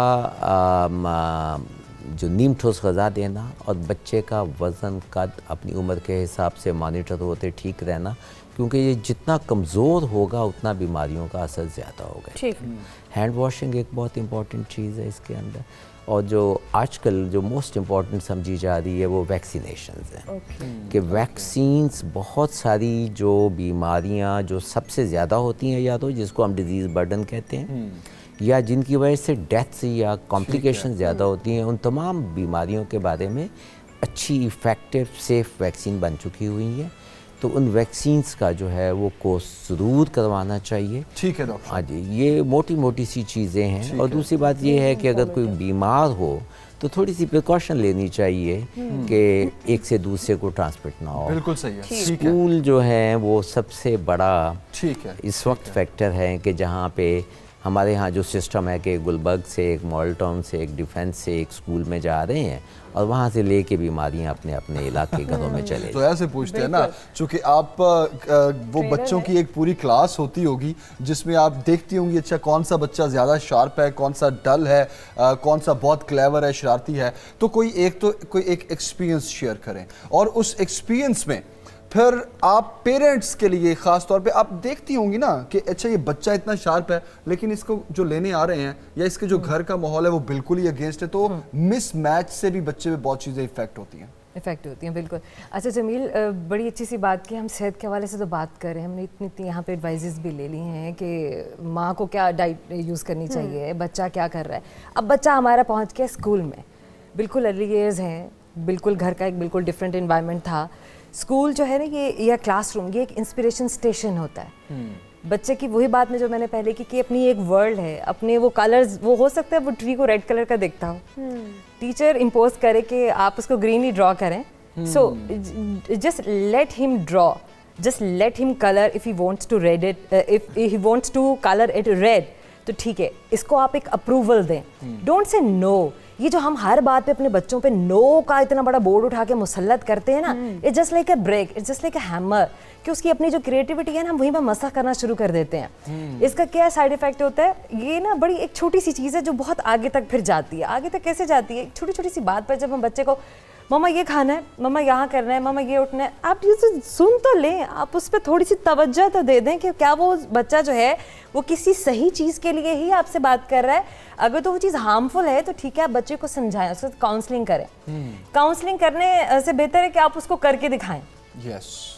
जो नीम ठोस ग़िज़ा देना और बच्चे का वज़न कद अपनी उम्र के हिसाब से मॉनिटर होते ठीक रहना, क्योंकि ये जितना कमज़ोर होगा उतना बीमारियों का असर ज़्यादा होगा। ठीक। हैंड वॉशिंग एक बहुत इंपॉर्टेंट चीज़ है इसके अंदर। और जो आजकल जो मोस्ट इम्पॉर्टेंट समझी जा रही है वो वैक्सीनेशंस हैं। कि वैक्सीन्स बहुत सारी जो बीमारियां जो सबसे ज़्यादा होती हैं या तो जिसको हम डिजीज़ बर्डन कहते हैं या जिनकी वजह से डेथ्स या कॉम्प्लिकेशन ज़्यादा होती हैं, उन तमाम बीमारियों के बारे में अच्छी इफ़ेक्टिव सेफ़ वैक्सीन बन चुकी हुई हैं। तो उन वैक्सीन्स का जो है वो कोर्स ज़रूर करवाना चाहिए। ठीक है डॉक्टर। हाँ जी, ये मोटी मोटी सी चीज़ें हैं। और दूसरी बात ये है कि अगर कोई बीमार हो तो थोड़ी सी प्रिकॉशन लेनी चाहिए कि एक से दूसरे को ट्रांसमिट ना हो। बिल्कुल सही है। स्कूल जो है वो सबसे बड़ा ठीक है इस वक्त फैक्टर है कि जहाँ पे हमारे यहाँ जो सिस्टम है कि गुलबर्ग से एक मॉडल टाउन से एक डिफेंस से एक स्कूल में जा रहे हैं और वहाँ से लेके बीमारियाँ अपने अपने इलाके घरों में चले। तो ऐसे पूछते हैं ना, चूँकि आप वो बच्चों की एक पूरी क्लास होती होगी जिसमें आप देखती होंगी अच्छा कौन सा बच्चा ज़्यादा शार्प है, कौन सा डल है, कौन सा बहुत क्लेवर है, शरारती है। तो कोई एक एक्सपीरियंस शेयर करें और उस एक्सपीरियंस में फिर आप पेरेंट्स के लिए ख़ास तौर पे आप देखती होंगी ना कि अच्छा ये बच्चा इतना शार्प है लेकिन इसको जो लेने आ रहे हैं या इसके जो घर का माहौल है वो बिल्कुल ही अगेंस्ट है, तो मिस मैच से भी बच्चे में बहुत चीज़ें इफेक्ट होती हैं। बिल्कुल। अच्छा जमील, बड़ी अच्छी सी बात की, हम सेहत के हवाले से तो बात कर रहे हैं, हमने इतनी यहाँ पे एडवाइजेस भी ले ली हैं कि माँ को क्या डाइट यूज़ करनी चाहिए, बच्चा क्या कर रहा है। अब बच्चा हमारा पहुँच गया स्कूल में, बिल्कुल अर्ली एज हैं, बिल्कुल घर का एक बिल्कुल डिफरेंट इन्वायरमेंट था। स्कूल जो है ना ये या क्लासरूम ये एक इंस्पिरेशन स्टेशन होता है बच्चे की। वही बात में जो मैंने पहले की कि अपनी एक वर्ल्ड है, अपने वो कलर्स, वो हो सकता है वो ट्री को रेड कलर का देखता हो, टीचर इम्पोज करे कि आप उसको ग्रीन ही ड्रॉ करें, so just let him draw, just let him colour if he wants to red it, if he wants to colour it red तो ठीक है, इसको आप एक अप्रूवल दें, डोंट से नो। ये जो हम हर बात पे अपने बच्चों पे नो का इतना बड़ा बोर्ड उठा के मुसल्लत करते हैं ना, it's just like a break, it's just like a hammer, कि उसकी अपनी जो क्रिएटिविटी है ना हम वहीं पर मसा करना शुरू कर देते हैं। इसका क्या साइड इफेक्ट होता है, ये ना बड़ी एक छोटी सी चीज़ है जो बहुत आगे तक फिर जाती है। आगे तक कैसे जाती है, छोटी छोटी सी बात पर जब हम बच्चे को मम्मा ये खाना है, मम्मा यहाँ करना है, मम्मा ये उठना है, आप ये सुन तो लें, आप उस पर थोड़ी सी तवज्जो तो दे दें कि क्या वो बच्चा जो है वो किसी सही चीज़ के लिए ही आपसे बात कर रहा है। अगर तो वो चीज़ हार्मफुल है तो ठीक है, आप बच्चे को समझाएं, उसको काउंसलिंग करें। काउंसलिंग करने से बेहतर है कि आप उसको करके दिखाएं।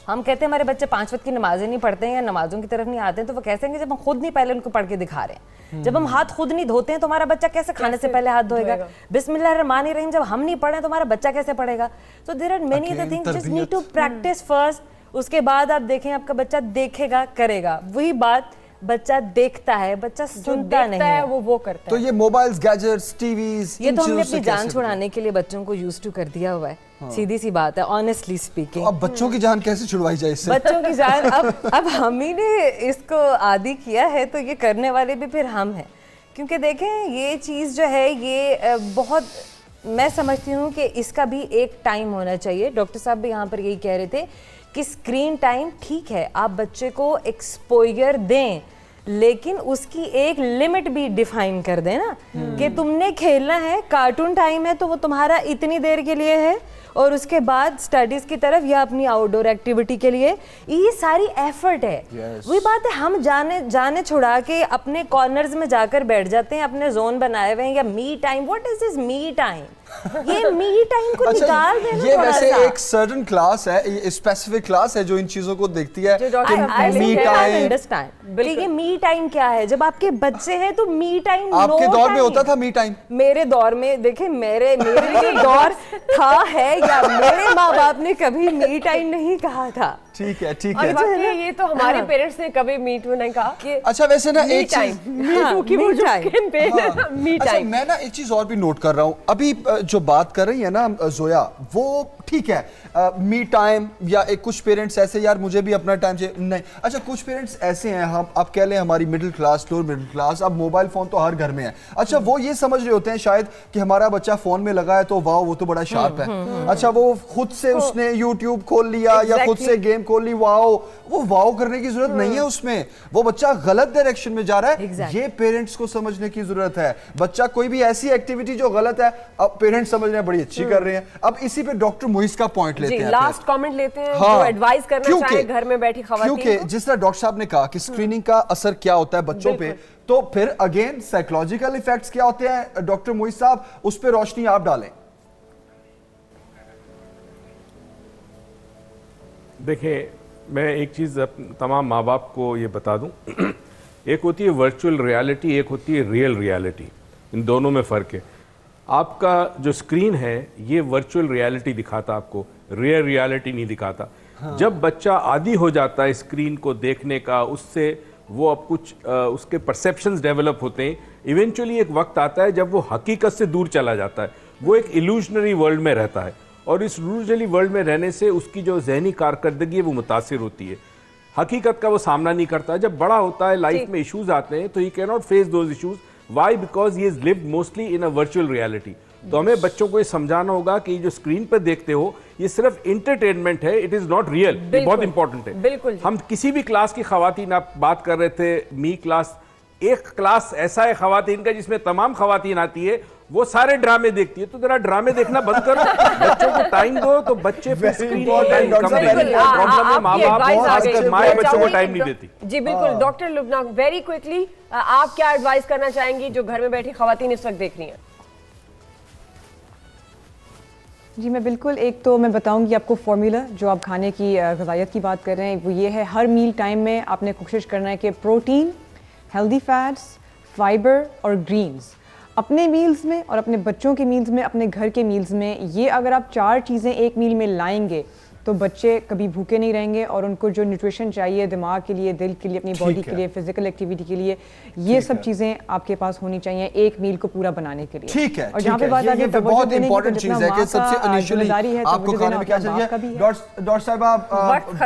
हम कहते हैं हमारे बच्चे 5 वक्त की नमाजें नहीं पढ़ते हैं या नमाजों की तरफ नहीं आते हैं, तो वो कैसे हैं जब हम खुद नहीं पहले उनको पढ़ के दिखा रहे हैं। जब हम हाथ खुद नहीं धोते हैं तो हमारा बच्चा कैसे खाने से पहले हाथ धोएगा। बिस्मिल्लाहिर्रहमानिर्रहीम जब हम नहीं पढ़े तो हमारा बच्चा कैसे पढ़ेगा। तो there are many other things, just need to practise first, उसके बाद आप देखें आपका बच्चा देखेगा करेगा। वही बात बच्चा देखता है, बच्चा सुनता नहीं है, वो करता है। तो ये मोबाइल्स, गैजेट्स, टीवीज, ये तो हमने अपनी जान छुड़ाने के लिए बच्चों को यूज टू कर दिया हुआ है। सीधी सी बात है, ऑनेस्टली स्पीकिंग। तो अब बच्चों की जान कैसे छुड़वाई जाए इससे? बच्चों की जान अब हम ही ने इसको आदी किया है, तो ये करने वाले भी फिर हम हैं। क्योंकि देखें ये चीज़ जो है ये बहुत, मैं समझती हूँ कि इसका भी एक टाइम होना चाहिए। डॉक्टर साहब भी यहाँ पर यही कह रहे थे कि स्क्रीन टाइम ठीक है, आप बच्चे को एक्सपोजर दें, लेकिन उसकी एक लिमिट भी डिफाइन कर दे ना कि तुमने खेलना है, कार्टून टाइम है तो वो तुम्हारा इतनी देर के लिए है और उसके बाद स्टडीज की तरफ या अपनी आउटडोर एक्टिविटी के लिए, ये सारी एफर्ट है। वही बात है, हम जाने छुड़ा के अपने कॉर्नर्स में जाकर बैठ जाते हैं, अपने जोन बनाए हुए हैं या me time. What is this me time? ये मी टाइम को निकाल देना। ये वैसे एक सर्टेन क्लास है, स्पेसिफिक क्लास है जो इन चीजों को देखती है कि मी टाइम। अंडरस्टैंड ये मी टाइम क्या है? जब आपके बच्चे हैं तो मी टाइम आपके दौर में होता था मी टाइम? मेरे दौर में देखिए, मेरे लिए दौर था है या मेरे माँ बाप ने कभी मी टाइम नहीं कहा था। ठीक है, ठीक और है। ये तो हमारे पेरेंट्स ने कभी मी टू नहीं कहा कि अच्छा वैसे ना एक चीज, मी टू की वो जो कैंपेन है ना, मी अच्छा टाइम। मैं ना एक चीज और भी नोट कर रहा हूँ, अभी जो बात कर रही है ना जोया, वो ठीक है, मी टाइम या एक कुछ पेरेंट्स ऐसे यार मुझे भी अपना टाइम चाहिए, नहीं। अच्छा कुछ पेरेंट्स ऐसे हैं, हम आप कह लें हमारी middle class, lower middle class, अब मोबाइल फोन तो हर घर में है। अच्छा वो ये समझ रहे होते हैं शायद कि हमारा बच्चा फोन में लगा है तो वाह वो तो बड़ा शार्प है। अच्छा वो खुद से उसने यूट्यूब खोल लिया या खुद से गेम खोल ली, वाओ, वो वाओ करने की जरूरत नहीं है उसमें, वो बच्चा गलत डायरेक्शन में जा रहा है। ये पेरेंट्स को समझने की जरूरत है। बच्चा कोई भी ऐसी एक्टिविटी जो गलत है, अब पेरेंट्स समझ रहे हैं बड़ी अच्छी कर रहे हैं। अब इसी पे डॉक्टर मुइज का पॉइंट लेते हैं, लास्ट कमेंट लेते हैं, जो एडवाइस करना चाहे घर में बैठी खवातीन क्योंकि जिस तरह डॉक्टर साहब ने कहा कि स्क्रीनिंग का असर क्या होता है बच्चों पे, तो फिर अगेन साइकोलॉजिकल इफेक्ट्स क्या होते हैं, डॉक्टर मुइज साहब उस पर रोशनी आप डालें। देखिए मैं एक चीज़ तमाम माँ बाप को ये बता दूं, एक होती है वर्चुअल रियलिटी, एक होती है रियल रियलिटी। इन दोनों में फ़र्क है। आपका जो स्क्रीन है ये वर्चुअल रियलिटी दिखाता, आपको रियल रियलिटी नहीं दिखाता। जब बच्चा आदी हो जाता है स्क्रीन को देखने का, उससे वो अब कुछ उसके परसेप्शंस डेवलप होते हैं। इवेंचुअली एक वक्त आता है जब वो हकीकत से दूर चला जाता है, वो एक इल्यूजनरी वर्ल्ड में रहता है और इस इल्यूजनरी वर्ल्ड में रहने से उसकी जो जहनी कारकर्दगी है वो मुतासिर होती है, हकीकत का वो सामना नहीं करता। जब बड़ा होता है, लाइफ में इश्यूज आते हैं तो he can not face those issues. Why? Because he is lived mostly in a virtual reality. तो हमें बच्चों को ये समझाना होगा कि जो स्क्रीन पर देखते हो ये सिर्फ इंटरटेनमेंट है, इट इज नॉट रियल। ये बहुत इंपॉर्टेंट है। बिल्कुल। हम किसी भी क्लास की खवातीन, आप बात कर रहे थे मी क्लास, एक क्लास ऐसा है खवातीन का जिसमें तमाम खवातीन आती है, वो सारे ड्रामे देखती है। तो जरा ड्रामे देखना बंद करो, बच्चों को टाइम दो, तो बच्चे पे स्क्रीन को टाइम कम देंगे। प्रॉब्लम है माँ बाप खासकर माँ बच्चों को टाइम नहीं देती। जी बिल्कुल। डॉक्टर लुबना, वेरी क्विकली आप क्या एडवाइस करना चाहेंगी जो घर में बैठी खवातीन इस वक्त देख रही हैं? जी मैं बिल्कुल, एक तो मैं बताऊंगी आपको फॉर्मूला, जो आप खाने की ग़िज़ायत की बात कर रहे हैं, वो ये है, हर मील टाइम में आपने कोशिश करना है कि प्रोटीन, हेल्दी फैट्स, फाइबर और ग्रीन्स अपने मील्स में और अपने बच्चों के मील्स में, अपने घर के मील्स में, ये अगर आप 4 चीज़ें एक मील में लाएंगे तो बच्चे कभी भूखे नहीं रहेंगे और उनको जो न्यूट्रिशन चाहिए दिमाग के लिए, दिल के लिए, अपनी बॉडी के लिए, फिजिकल एक्टिविटी के लिए, ये सब चीज़ें आपके पास होनी चाहिए एक मील को पूरा बनाने के लिए। ठीक है, और जहाँ पे बात ये बहुत इंपॉर्टेंट चीज है कि सबसे इनिशियली आपको खाने में क्या चाहिए। डॉक्टर साहब आप वक्त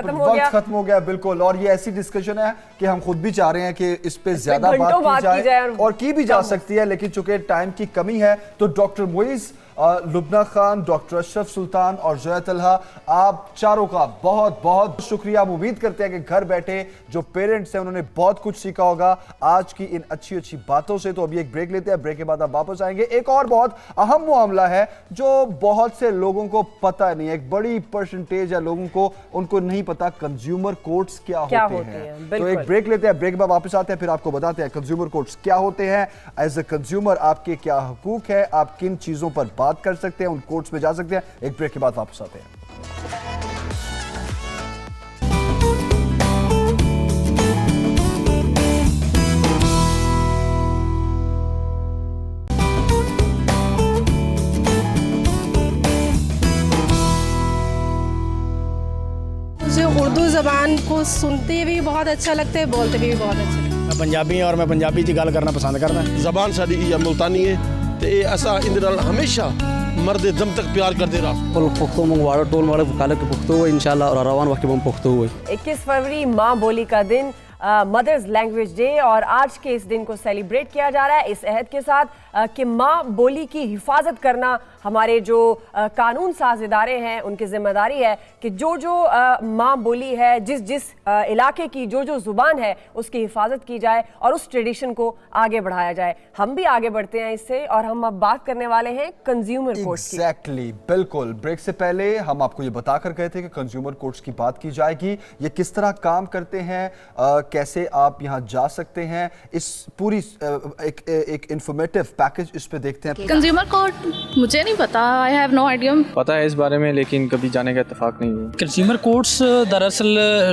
खत्म हो गया बिल्कुल, और ये ऐसी डिस्कशन है कि हम खुद भी चाह रहे हैं कि इस पे ज्यादा बात की जाए और की भी जा सकती है, लेकिन चूंकि टाइम की कमी है तो डॉक्टर मुइज, लुबना खान, डॉक्टर अशरफ सुल्तान और जोया तलहा, आप चारों का बहुत बहुत शुक्रिया। हम उम्मीद करते हैं कि घर बैठे जो पेरेंट्स हैं उन्होंने बहुत कुछ सीखा होगा आज की इन अच्छी अच्छी बातों से। तो अभी एक ब्रेक लेते हैं, ब्रेक के बाद आप वापस आएंगे। एक और बहुत अहम मामला है जो बहुत से लोगों को पता नहीं है, एक बड़ी परसेंटेज है लोगों को, उनको नहीं पता कंज्यूमर कोर्ट्स क्या होते हैं। तो एक ब्रेक लेते हैं, ब्रेक के बाद वापस आते हैं, फिर आपको बताते हैं कंज्यूमर कोर्ट्स क्या होते हैं, एज ए कंज्यूमर आपके क्या हुकूक है, आप किन चीजों पर बात कर सकते हैं, उन कोर्ट्स में जा सकते हैं। एक ब्रेक के बाद वापस आते हैं। मुझे उर्दू ज़बान को सुनते भी बहुत अच्छा लगता है, बोलते भी बहुत अच्छा लगता है। मैं पंजाबी और मैं पंजाबी च गल करना पसंद करदा। ज़बान साडी मुल्तानी है ते ऐसा इंदर हमेशा मर्द दम तक प्यार करते रहा। पुख्तो मंगवाड़ो टोल वाले काले के पुख्तो हुए इंशाल्लाह और रवान वक्त में पुख्तो हुए। 21 फरवरी माँ बोली का दिन, मदर्स लैंग्वेज डे, और आज के इस दिन को सेलिब्रेट किया जा रहा है इस अहद के साथ कि माँ बोली की हिफाजत करना हमारे जो कानून साज इदारे हैं उनकी जिम्मेदारी है कि जो माँ बोली है, जिस जिस इलाके की जो जुबान है उसकी हिफाजत की जाए और उस ट्रेडिशन को आगे बढ़ाया जाए। हम भी आगे बढ़ते हैं इससे, और हम अब बात करने वाले हैं कंज्यूमर कोर्ट्स की। एग्जैक्टली, बिल्कुल। ब्रेक से पहले हम आपको ये बताकर गए थे कि कंज्यूमर कोर्ट्स की बात की जाएगी, ये किस तरह काम करते हैं, कैसे आप यहाँ जा सकते हैं, इस पूरी एक इंफॉर्मेटिव पैकेज इस पे देखते हैं। कंज्यूमर कोर्ट मुझे नहीं पता, आई हैव नो आइडिया। पता है इस बारे में, लेकिन कभी जाने का इत्तेफाक नहीं हुआ। कंज्यूमर कोर्ट्स दरअसल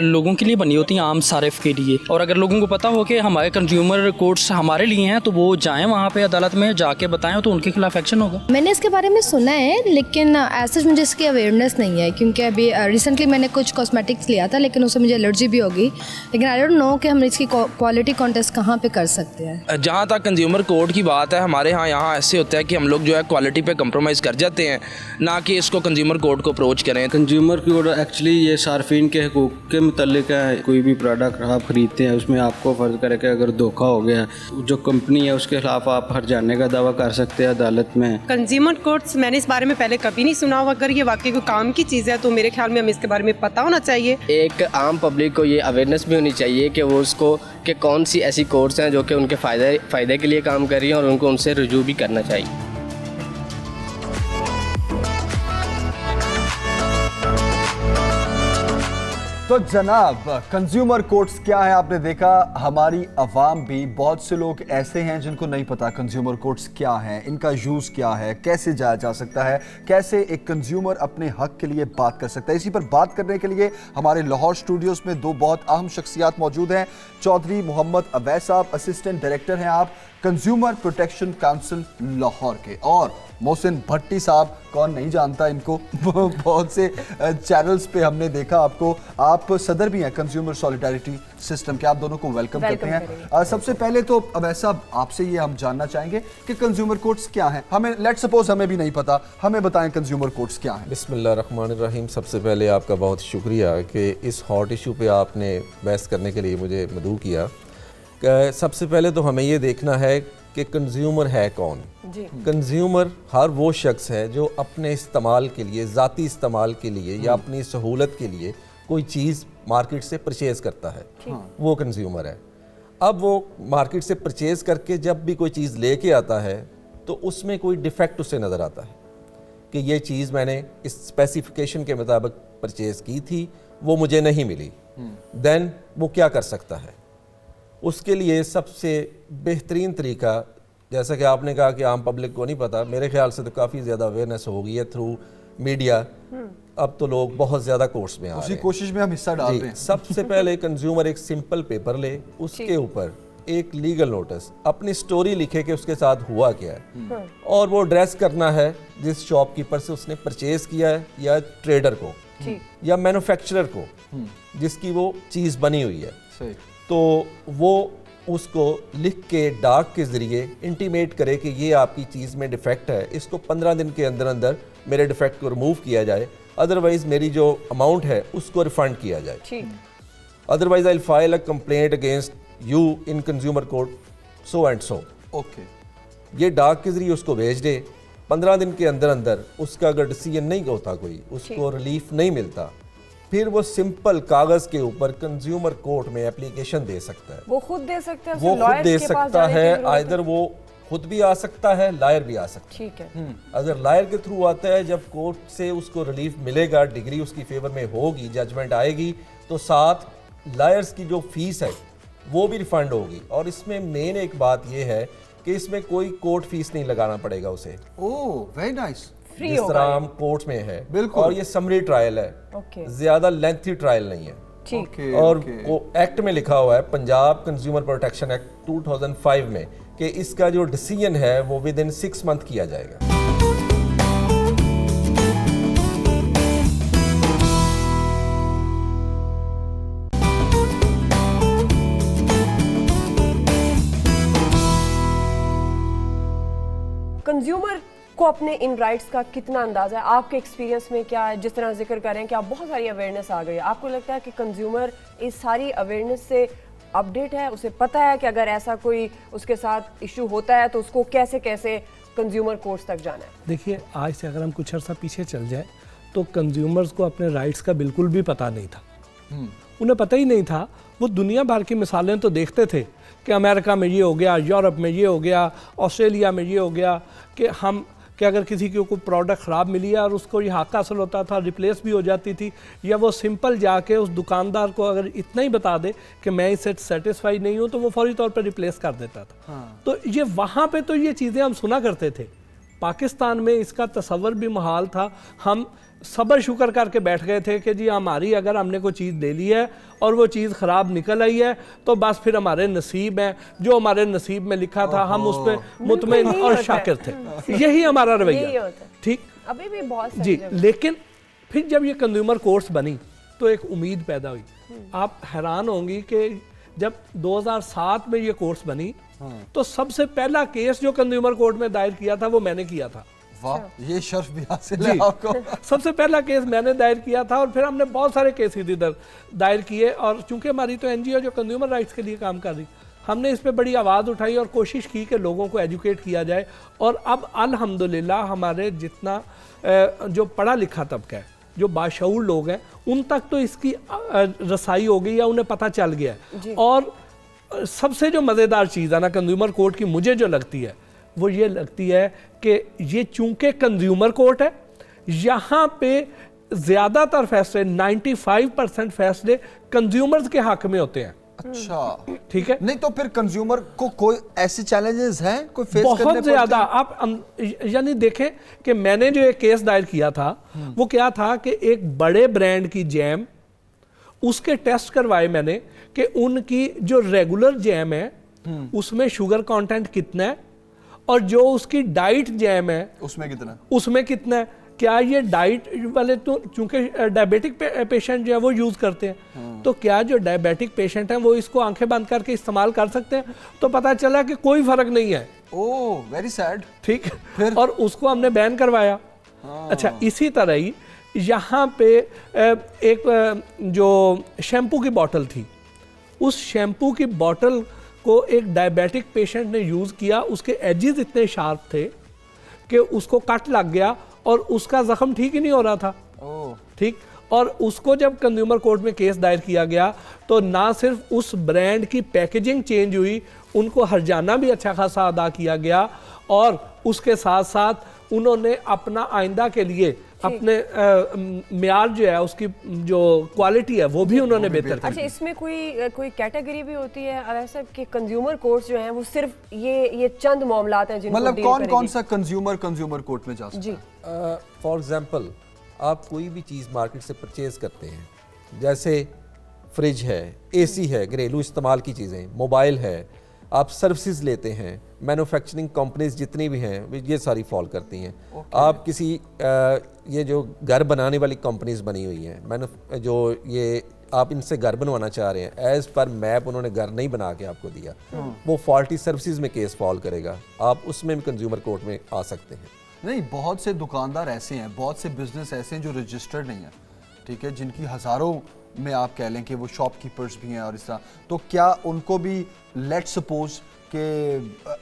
लोगों के लिए बनी होती हैं, आम सारिफ के लिए, और अगर लोगों को पता हो कि हमारे कंज्यूमर कोर्ट्स हमारे लिए हैं तो वो जाएं वहाँ पे अदालत में जाके बताएं तो उनके खिलाफ एक्शन होगा। मैंने इसके बारे में सुना है, लेकिन ऐसा मुझे इसकी अवेयरनेस नहीं है, क्योंकि अभी रिसेंटली मैंने कुछ कॉस्मेटिक्स लिया था, लेकिन उससे मुझे एलर्जी भी होगी। लेकिन आई डोंट नो कि हम इसकी क्वालिटी कॉन्टेस्ट कहाँ पे कर सकते हैं। जहाँ तक कंज्यूमर कोर्ट की बात है, हमारे यहाँ ऐसे होता है कि हम लोग जो है क्वालिटी पे कंप्रोमाइज़ कर जाते हैं, ना कि इसको कंज्यूमर कोर्ट को अप्रोच करें। कंज्यूमर कोर्ट एक्चुअली ये सार्फिन के हकूक़ के मुतल्लिक है। कोई भी प्रोडक्ट आप ख़रीदते हैं उसमें आपको फ़र्ज करे कि अगर धोखा हो गया, जो कंपनी है उसके खिलाफ आप हर्जाने का दावा कर सकते हैं अदालत में। कंज्यूमर कोर्ट्स मैंने इस बारे में पहले कभी नहीं सुना हुआ। अगर ये वाकई कोई काम की चीज़ है तो मेरे ख्याल में हमें इसके बारे में पता होना चाहिए। एक आम पब्लिक को ये अवेयरनेस भी होनी चाहिए कि वो उसको कि कौन सी ऐसी कोर्ट्स हैं जो कि उनके फ़ायदे के लिए काम कर रही हैं और उनको उनसे रुजू भी करना चाहिए। तो जनाब, कंज्यूमर कोर्ट्स क्या है आपने देखा। हमारी अवाम भी, बहुत से लोग ऐसे हैं जिनको नहीं पता कंज्यूमर कोर्ट्स क्या है, इनका यूज़ क्या है, कैसे जाया जा सकता है, कैसे एक कंज्यूमर अपने हक के लिए बात कर सकता है। इसी पर बात करने के लिए हमारे लाहौर स्टूडियोज़ में दो बहुत अहम शख्सियात मौजूद हैं। चौधरी मोहम्मद अवैस साहब, असिस्टेंट डायरेक्टर हैं आप कंज्यूमर प्रोटेक्शन काउंसिल लाहौर के, और मोहसिन भट्टी साहब, कौन नहीं जानता इनको, बहुत से चैनल्स पे हमने देखा आपको। आप सदर भी हैं कंज्यूमर सॉलिडारिटी सिस्टम के। आप दोनों को वेलकम करते हैं। सबसे पहले तो अवैस साहब, आपसे ये हम जानना चाहेंगे कि कंज्यूमर कोर्ट्स क्या हैं। हमें लेट्स सपोज हमें भी नहीं पता, हमें बताएं कंज्यूमर कोर्ट्स क्या हैं। बिस्मिल्लाहिर्रहमानिर्रहीम। सबसे पहले आपका बहुत शुक्रिया कि इस हॉट इशू पे आपने बहस करने के लिए मुझे मदऊ किया। सबसे पहले तो हमें ये देखना है कि कंज्यूमर है कौन। कंज्यूमर हर वो शख्स है जो अपने इस्तेमाल के लिए, ज़ाती इस्तेमाल के लिए या अपनी सहूलत के लिए कोई चीज़ मार्केट से परचेज़ करता है, वो कंज्यूमर है। अब वो मार्केट से परचेज़ करके जब भी कोई चीज़ लेके आता है तो उसमें कोई डिफेक्ट उसे नज़र आता है कि ये चीज़ मैंने इस स्पेसिफिकेशन के मुताबिक परचेज़ की थी, वो मुझे नहीं मिली। देन वो क्या कर सकता है? उसके लिए सबसे बेहतरीन तरीका, जैसा कि आपने कहा कि आम पब्लिक को नहीं पता, मेरे ख्याल से तो काफ़ी ज़्यादा अवेयरनेस हो गई है थ्रू मीडिया। अब तो लोग बहुत ज़्यादा कोर्स में आ रहे हैं, उसी कोशिश में हम हिस्सा डाल रहे हैं। सबसे पहले कंज्यूमर एक सिंपल पेपर ले, उसके ऊपर एक लीगल नोटिस, अपनी स्टोरी लिखे कि उसके साथ हुआ क्या है, और वो एड्रेस करना है जिस शॉपकीपर से उसने परचेज किया है, या ट्रेडर को या मैन्युफैक्चरर को जिसकी वो चीज़ बनी हुई है। तो वो उसको लिख के डाक के ज़रिए इंटीमेट करे कि ये आपकी चीज़ में डिफेक्ट है, इसको 15 दिन के अंदर अंदर मेरे डिफेक्ट को रिमूव किया जाए, अदरवाइज़ मेरी जो अमाउंट है उसको रिफ़ंड किया जाए। Otherwise I file a complaint against you in consumer court so and so. Okay, ये डाक के ज़रिए उसको भेज दे। 15 दिन के अंदर अंदर उसका अगर डिसीजन नहीं होता, कोई उसको रिलीफ नहीं मिलता, फिर वो सिंपल कागज के ऊपर कंज्यूमर कोर्ट में एप्लीकेशन दे सकता है। वो खुद दे सकते हैं, वो खुद दे सकता है, आइदर वो खुद भी आ सकता है, लायर भी आ सकता है। ठीक है। अगर लायर के थ्रू आता है, जब कोर्ट से उसको रिलीफ मिलेगा, डिग्री उसकी फेवर में होगी, जजमेंट आएगी, तो साथ लायर्स की जो फीस है वो भी रिफंड होगी। और इसमें मेन एक बात ये है कि इसमें कोई कोर्ट फीस नहीं लगाना पड़ेगा उसे। Oh very nice. जिस तरह हम कोर्ट में है, बिल्कुल, और ये समरी ट्रायल है, ज्यादा लेंथी ट्रायल नहीं है। ठीक। और एक्ट में लिखा हुआ है, पंजाब कंज्यूमर प्रोटेक्शन एक्ट 2005 में, कि इसका जो डिसीजन है वो विद इन 6 मंथ किया जाएगा। कंज्यूमर को अपने इन राइट्स का कितना अंदाजा है? आपके एक्सपीरियंस में क्या है? जिस तरह जिक्र कर रहे हैं कि आप बहुत सारी अवेयरनेस आ गई है, आपको लगता है कि कंज्यूमर इस सारी अवेयरनेस से अपडेट है, उसे पता है कि अगर ऐसा कोई उसके साथ इशू होता है तो उसको कैसे कैसे कंज्यूमर कोर्ट्स तक जाना है? देखिए, आज से अगर हम कुछ अर्सा पीछे चल जाए तो कंज्यूमर्स को अपने राइट्स का बिल्कुल भी पता नहीं था। उन्हें पता ही नहीं था। वो दुनिया भर की मिसालें तो देखते थे कि अमेरिका में ये हो गया, यूरोप में ये हो गया, ऑस्ट्रेलिया में ये हो गया, कि अगर किसी को कोई प्रोडक्ट ख़राब मिली है और उसको ये हक हासिल होता था, रिप्लेस भी हो जाती थी, या वो सिंपल जाके उस दुकानदार को अगर इतना ही बता दे कि मैं इससे सेटिस्फाई नहीं हूँ तो वो फौरी तौर पर रिप्लेस कर देता था। तो ये वहाँ पे तो ये चीज़ें हम सुना करते थे। पाकिस्तान में इसका तसव्वुर भी मुहाल था। हम सब्र शुक्र करके बैठ गए थे कि जी हमारी अगर हमने कोई चीज़ ले ली है और वो चीज़ ख़राब निकल आई है तो बस फिर हमारे नसीब है, जो हमारे नसीब में लिखा था हम उस पर मुतमईन और शाकिर थे। यही हमारा रवैया, ठीक। अभी भी बहुत जी, लेकिन फिर जब ये कंज्यूमर कोर्ट्स बनी तो एक उम्मीद पैदा हुई। आप हैरान होंगी कि जब 2007 में ये कोर्ट्स बनी तो सबसे पहला केस जो कंज्यूमर कोर्ट में दायर किया था वो मैंने किया था। वाह, ये शर्फ भी हासिल है आपको। सबसे पहला केस मैंने दायर किया था और फिर हमने बहुत सारे केस इधर दायर किए। और चूंकि हमारी तो एनजीओ जो कंज्यूमर राइट्स के लिए काम कर रही, हमने इस पे बड़ी आवाज़ उठाई और कोशिश की कि लोगों को एजुकेट किया जाए। और अब अल्हम्दुलिल्लाह हमारे जितना जो पढ़ा लिखा तबका है, जो बाशऊर लोग हैं, उन तक तो इसकी रसाई हो गई या उन्हें पता चल गया है। और सबसे जो मज़ेदार चीज़ है ना कंज्यूमर कोर्ट की, मुझे जो लगती है वो ये लगती है कि ये चूंकि कंज्यूमर कोर्ट है, यहाँ पे ज़्यादातर फैसले 95% फैसले कंज्यूमर्स के हक में होते हैं। अच्छा, ठीक है। नहीं तो फिर कंज्यूमर को कोई ऐसे चैलेंजेस हैं कोई फेस करने बहुत ज़्यादा। आप यानी देखें कि मैंने जो एक केस दायर किया था वो क्या था कि एक बड़े ब्रांड की जैम, उसके टेस्ट करवाए मैंने कि उनकी जो रेगुलर जैम है उसमें शुगर कंटेंट कितना है और जो उसकी डाइट जैम है उसमें कितना है। क्या ये डाइट वाले तो चूंकि डायबिटिक पेशेंट जो है वो यूज़ करते हैं, तो क्या जो डायबिटिक पेशेंट हैं वो इसको आंखें बंद करके इस्तेमाल कर सकते हैं? तो पता चला कि कोई फ़र्क नहीं है। ओह, वेरी सैड। ठीक, और उसको हमने बैन करवाया। अच्छा, इसी तरह ही यहाँ पे एक जो शैम्पू की बोतल थी, उस शैम्पू की बोतल को एक डायबिटिक पेशेंट ने यूज़ किया। उसके एजेस इतने शार्प थे कि उसको कट लग गया और उसका ज़ख्म ठीक ही नहीं हो रहा था। ठीक, और उसको जब कंज्यूमर कोर्ट में केस दायर किया गया तो ना सिर्फ उस ब्रांड की पैकेजिंग चेंज हुई, उनको हर्जाना भी अच्छा खासा अदा किया गया और उसके साथ साथ उन्होंने अपना आइंदा के लिए अपने म्यार जो है उसकी जो क्वालिटी है वो भी उन्होंने बेहतर की। अच्छा, इसमें कोई कैटेगरी भी होती है अवैसा कि कंज्यूमर कोर्ट्स जो हैं वो सिर्फ ये चंद मामलात हैं जिनको मतलब कौन सा कंज्यूमर कोर्ट में जा सकता है? फॉर एग्जांपल, आप कोई भी चीज़ मार्केट से परचेज करते हैं, जैसे फ्रिज है, एसी है, घरेलू इस्तेमाल की चीज़ें, मोबाइल है, आप सर्विसेज लेते हैं, मैन्युफैक्चरिंग कंपनीज जितनी भी हैं ये सारी फॉल करती हैं। आप किसी ये जो घर बनाने वाली कंपनीज बनी हुई हैं, जो ये आप इनसे घर बनवाना चाह रहे हैं, एज पर मैप उन्होंने घर नहीं बना के आपको दिया, वो फॉल्टी सर्विसेज में केस फॉल करेगा, आप उसमें भी कंज्यूमर कोर्ट में आ सकते हैं। नहीं, बहुत से दुकानदार ऐसे हैं, बहुत से बिजनेस ऐसे हैं जो रजिस्टर्ड नहीं है, ठीक है, जिनकी हज़ारों में आप कह लें कि वो शॉपकीपर्स भी हैं और इस तरह, तो क्या उनको भी लेट सपोज कि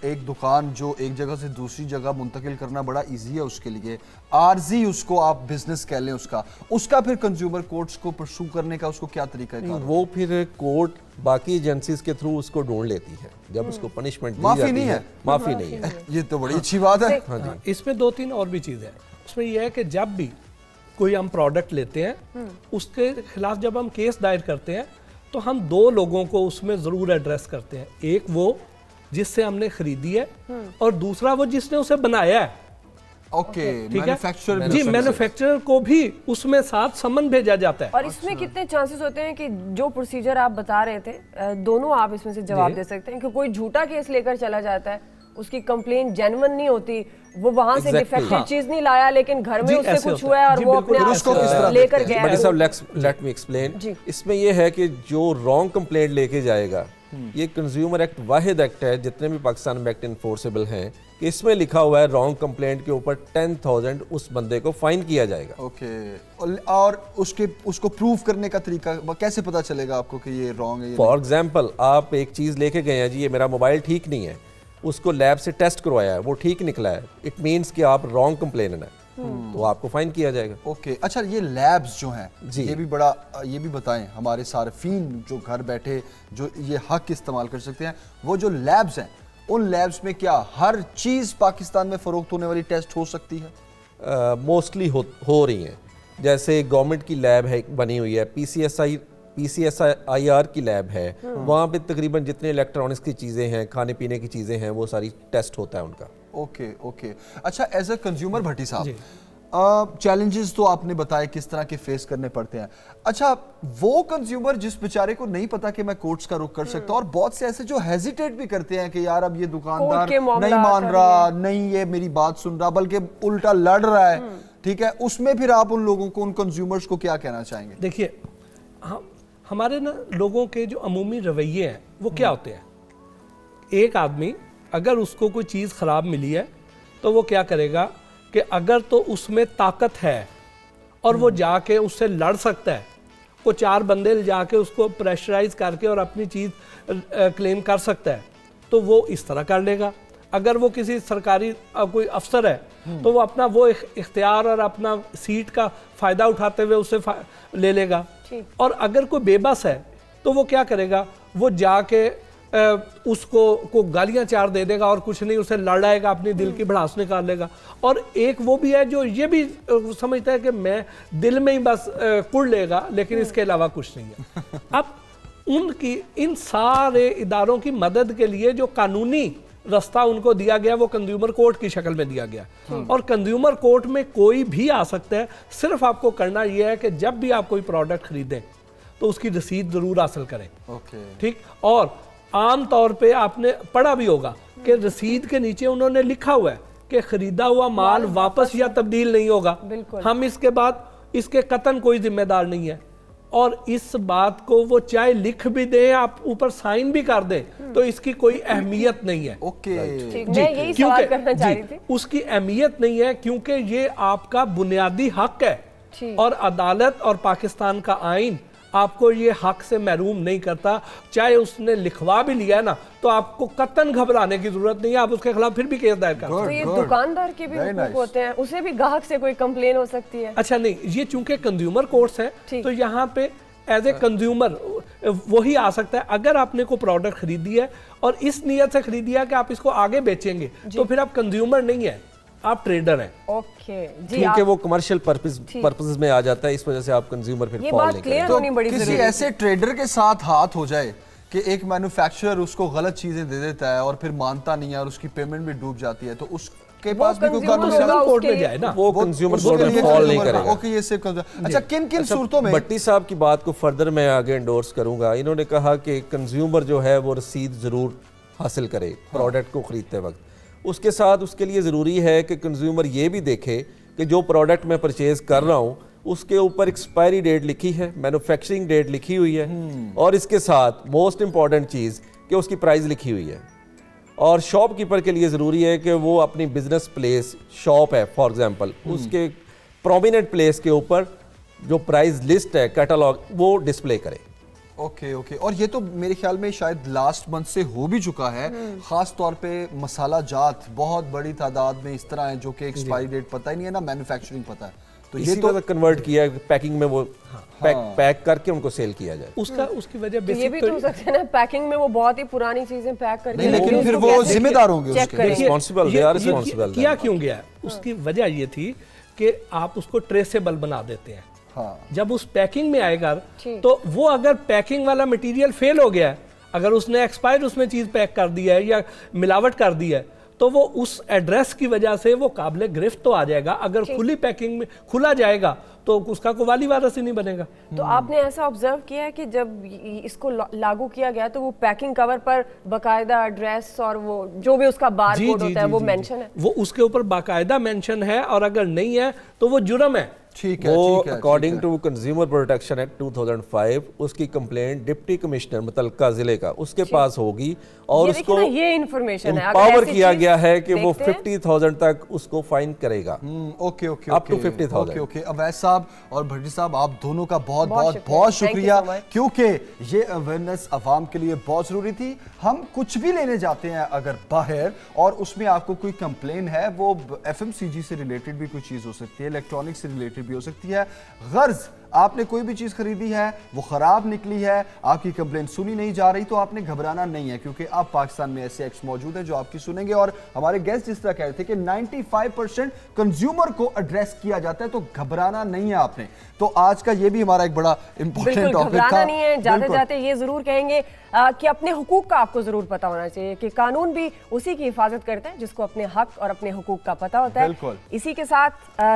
एक दुकान जो एक जगह से दूसरी जगह मुंतकिल करना बड़ा इजी है उसके लिए, आर्जी उसको आप बिजनेस कह लें, उसका फिर कंज्यूमर कोर्ट्स को परसू करने का उसको क्या तरीका है? वो फिर कोर्ट बाकी एजेंसीज के थ्रू उसको ढूंढ लेती है, जब उसको पनिशमेंट माफी नहीं है, माफी नहीं है। ये तो बड़ी अच्छी बात है। हाँ जी, इसमें 2-3 और भी चीज़ है। उसमें यह है कि जब भी कोई हम प्रोडक्ट लेते हैं उसके खिलाफ जब हम केस दायर करते हैं तो हम 2 लोगों को उसमें ज़रूर एड्रेस करते हैं। एक वो जिससे हमने खरीदी है और दूसरा वो जिसने उसे बनाया है। ओके, मैन्युफैक्चरर जी, मैन्युफैक्चरर को भी उसमें साथ समन भेजा जाता है। और इसमें कितने चांसेस होते हैं कि जो प्रोसीजर आप बता रहे थे, दोनों आप इसमें से जवाब दे सकते हैं कि कोई झूठा केस लेकर चला जाता है, उसकी कंप्लेंट जेन्युइन नहीं होती, वो वहां से डिफेक्टिव चीज नहीं लाया लेकिन घर में उससे कुछ हुआ है और वो अपने आप लेकर गया है। Let me explain. इसमें ये है कि जो रॉन्ग कंप्लेंट लेके जाएगा, ये कंज्यूमर एक्ट वाहिद एक्ट है जितने भी पाकिस्तान में एक्ट इन्फोर्सेबल हैं, कि इसमें लिखा हुआ है रॉन्ग कंप्लेंट के ऊपर 10,000 उस बंदे को फाइन किया जाएगा। ओके, और उसको प्रूव करने का तरीका कैसे पता चलेगा आपको कि ये रॉन्ग है? फॉर एग्जाम्पल, आप एक चीज़ लेके गए हैं, जी ये मेरा मोबाइल ठीक नहीं है, उसको लैब से टेस्ट करवाया है, वो ठीक निकला है, इट मीन्स कि आप रॉन्ग कंप्लेनर हैं, तो आपको फाइन किया जाएगा। ओके अच्छा, ये लैब्स जो हैं जी, ये भी बताएं हमारे सार्फिन जो घर बैठे जो ये हक इस्तेमाल कर सकते हैं, वो जो लैब्स हैं उन लैब्स में क्या हर चीज़ पाकिस्तान में फ़रोख्त होने वाली टेस्ट हो सकती है? मोस्टली हो रही हैं। जैसे गवर्नमेंट की लैब है बनी हुई है, PCSIR की लैब है, वहाँ पे तकरीबन जितने इलेक्ट्रॉनिक्स की चीज़ें हैं, खाने पीने की चीज़ें हैं, वो सारी टेस्ट होता है उनका। ओके अच्छा, एज अ कंज्यूमर भट्टी साहब, चैलेंजेस तो आपने बताए किस तरह के फेस करने पड़ते हैं। अच्छा, वो कंज्यूमर जिस बेचारे को नहीं पता कि मैं कोर्ट्स का रुख कर सकता, और बहुत से ऐसे जो हेजिटेट भी करते हैं कि यार अब ये दुकानदार नहीं मान रहा, नहीं ये मेरी बात सुन रहा, बल्कि उल्टा लड़ रहा है, ठीक है, उसमें फिर आप उन लोगों को, उन कंज्यूमर्स को क्या कहना चाहेंगे? देखिए, हमारे ना लोगों के जो अमूमी रवैये हैं वो क्या होते हैं। एक आदमी अगर उसको कोई चीज़ ख़राब मिली है तो वो क्या करेगा कि अगर तो उसमें ताकत है और वो जाके उससे लड़ सकता है, वो 4 बंदे ले जाके उसको प्रेशराइज करके और अपनी चीज़ क्लेम कर सकता है, तो वो इस तरह कर लेगा। अगर वो किसी सरकारी कोई अफसर है तो वो अपना वो इख्तियार और अपना सीट का फ़ायदा उठाते हुए उससे ले लेगा। और अगर कोई बेबस है तो वो क्या करेगा, वो जाके उसको को गालियां चार दे देगा और कुछ नहीं, उसे लड़ाएगा, अपनी दिल की भड़ास निकाल लेगा। और एक वो भी है जो ये भी समझता है कि मैं दिल में ही बस कुड़ लेगा, लेकिन इसके अलावा कुछ नहीं है। अब उनकी इन सारे इदारों की मदद के लिए जो कानूनी रास्ता उनको दिया गया वो कंज्यूमर कोर्ट की शक्ल में दिया गया, और कंज्यूमर कोर्ट में कोई भी आ सकता है। सिर्फ आपको करना यह है कि जब भी आप कोई प्रोडक्ट खरीदें तो उसकी रसीद जरूर हासिल करें। ठीक, और आम तौर पे आपने पढ़ा भी होगा कि रसीद के नीचे उन्होंने लिखा हुआ है कि खरीदा हुआ माल वापस या तब्दील नहीं होगा, हम इसके बाद इसके कतन कोई जिम्मेदार नहीं है। और इस बात को वो चाहे लिख भी दें, आप ऊपर साइन भी कर दें, तो इसकी कोई अहमियत नहीं है। मैं यही सवाल करना चाह रही थी। उसकी अहमियत नहीं है क्योंकि ये आपका बुनियादी हक है, और अदालत और पाकिस्तान का आइन आपको ये हक से महरूम नहीं करता। चाहे उसने लिखवा भी लिया है ना, तो आपको कतन घबराने की जरूरत नहीं है, आप उसके खिलाफ फिर भी केस दायर कर सकते हैं। तो ये दुकानदार के भी हुकूक होते हैं, उसे भी ग्राहक से कोई कंप्लेन हो सकती है? अच्छा नहीं, ये चूंकि कंज्यूमर कोर्ट्स हैं तो यहाँ पे एज ए कंज्यूमर वही आ सकता है। अगर आपने कोई प्रोडक्ट खरीदी है और इस नीयत से खरीदी है कि आप इसको आगे बेचेंगे, तो फिर आप कंज्यूमर नहीं है, आप ट्रेडर हैं। ओके जी, क्योंकि वो कमर्शियल पर्पस में आ जाता है, इस वजह से आप कंज्यूमर फिर फॉल नहीं करेंगे। तो किसी ऐसे ट्रेडर के साथ हाथ हो जाए कि एक मैन्युफैक्चरर उसको गलत चीजें दे देता है और फिर मानता नहीं है और उसकी पेमेंट भी डूब जाती है, तो उसके पास भी कोई कानूनी कोर्ट में जाए ना, वो कंज्यूमर कोर्ट में फॉल नहीं करेगा। ओके, ये सिर्फ अच्छा, किन सूरतों में? भट्टी साहब की बात को फर्दर मैं आगे एंडोर्स करूंगा। इन्होंने कहा कि कंज्यूमर जो है वो रसीद जरूर हासिल करे प्रोडक्ट को खरीदते वक्त। उसके साथ उसके लिए ज़रूरी है कि कंज्यूमर ये भी देखे कि जो प्रोडक्ट मैं परचेज कर रहा हूँ उसके ऊपर एक्सपायरी डेट लिखी है, मैन्युफैक्चरिंग डेट लिखी हुई है, और इसके साथ मोस्ट इंपॉर्टेंट चीज़ कि उसकी प्राइस लिखी हुई है। और शॉपकीपर के लिए ज़रूरी है कि वो अपनी बिजनेस प्लेस, शॉप है फॉर एग्जांपल, उसके प्रोमिनेंट प्लेस के ऊपर जो प्राइस लिस्ट है, कैटलॉग, वो डिस्प्ले करे। ओके, और ये तो मेरे ख्याल में शायद लास्ट मंथ से हो भी चुका है। खास तौर पे मसाला जात बहुत बड़ी तादाद में इस तरह है जो कि एक्सपायरी डेट पता ही नहीं है ना मैन्युफैक्चरिंग पता है, तो ये तो कन्वर्ट किया पैकिंग में, वो पैक करके उनको सेल किया जाए। उसकी वजह तो ये भी तो हो सकता है ना, पैकिंग में वो बहुत ही पुरानी चीजें पैक करके, लेकिन फिर वो जिम्मेदार होंगे उसके, रिस्पांसिबल, दे आर रिस्पांसिबल। किया क्यों गया, उसकी वजह ये थी कि आप उसको ट्रेसेबल बना देते हैं। जब उस पैकिंग में आएगा तो वो अगर पैकिंग वाला मटेरियल फेल हो गया है, अगर उसने एक्सपायर उसमें चीज पैक कर दी है या मिलावट कर दी है, तो वो उस एड्रेस की वजह से वो काबिल गिरफ्त तो आ जाएगा। अगर खुली पैकिंग में खुला जाएगा तो उसका कोई वाली वारस ही नहीं बनेगा। तो आपने ऐसा ऑब्जर्व किया है कि जब इसको लागू किया गया तो वो पैकिंग कवर पर बाकायदा एड्रेस और वो जो भी उसका बार कोड होता है वो मेंशन है, वो उसके ऊपर बाकायदा मेंशन है, और अगर नहीं है तो वो जुर्म है ठीक है, वो ठीक है, according to consumer protection act 2005 उसकी कंप्लेंट डिप्टी कमिश्नर मुतल्लका जिले का उसके पास होगी और उसको ये इंफॉर्मेशन है, पावर किया गया है कि वो 50,000 तक उसको फाइन करेगा। Okay okay up to 50,000। Okay okay Awais साहब और भट्टी साहब, आप दोनों का बहुत बहुत बहुत शुक्रिया, क्योंकि ये अवेयरनेस आवाम के लिए बहुत जरूरी थी। हम कुछ भी लेने जाते हैं अगर बाहर और उसमें आपको कोई कंप्लेन है, वो FMCG से रिलेटेड भी कोई चीज हो सकती है, इलेक्ट्रॉनिक से रिलेटेड भी हो सकती है, गर्ज आपने कोई भी चीज खरीदी है वो खराब निकली है, आपकी कंप्लेंट सुनी नहीं जा रही, तो आपने घबराना नहीं है, क्योंकि अब पाकिस्तान में ऐसे एक्ट्स मौजूद है जो आपकी सुनेंगे। और हमारे गेस्ट जिस तरह कह रहे थे कि 95% कंज्यूमर को एड्रेस किया जाता है, तो घबराना नहीं है आपने। तो आज का ये भी हमारा एक बड़ा इंपॉर्टेंट टॉपिक था। घबराना नहीं है, जाते जाते ये जरूर कहेंगे कि अपने हुकूक का आपको जरूर पता होना चाहिए, कि कानून भी उसी की हिफाजत करते हैं जिसको अपने हक और अपने हुकूक का पता होता है। इसी के साथ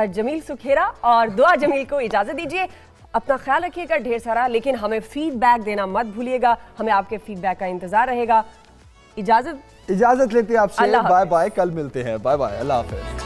जमील सुखेरा और दुआ जमील को इजाजत दीजिए। अपना ख्याल रखिएगा ढेर सारा, लेकिन हमें फीडबैक देना मत भूलिएगा, हमें आपके फीडबैक का इंतजार रहेगा। इजाजत लेते हैं आपसे, बाय बाय, कल मिलते हैं, बाय बाय, अल्लाह हाफिज।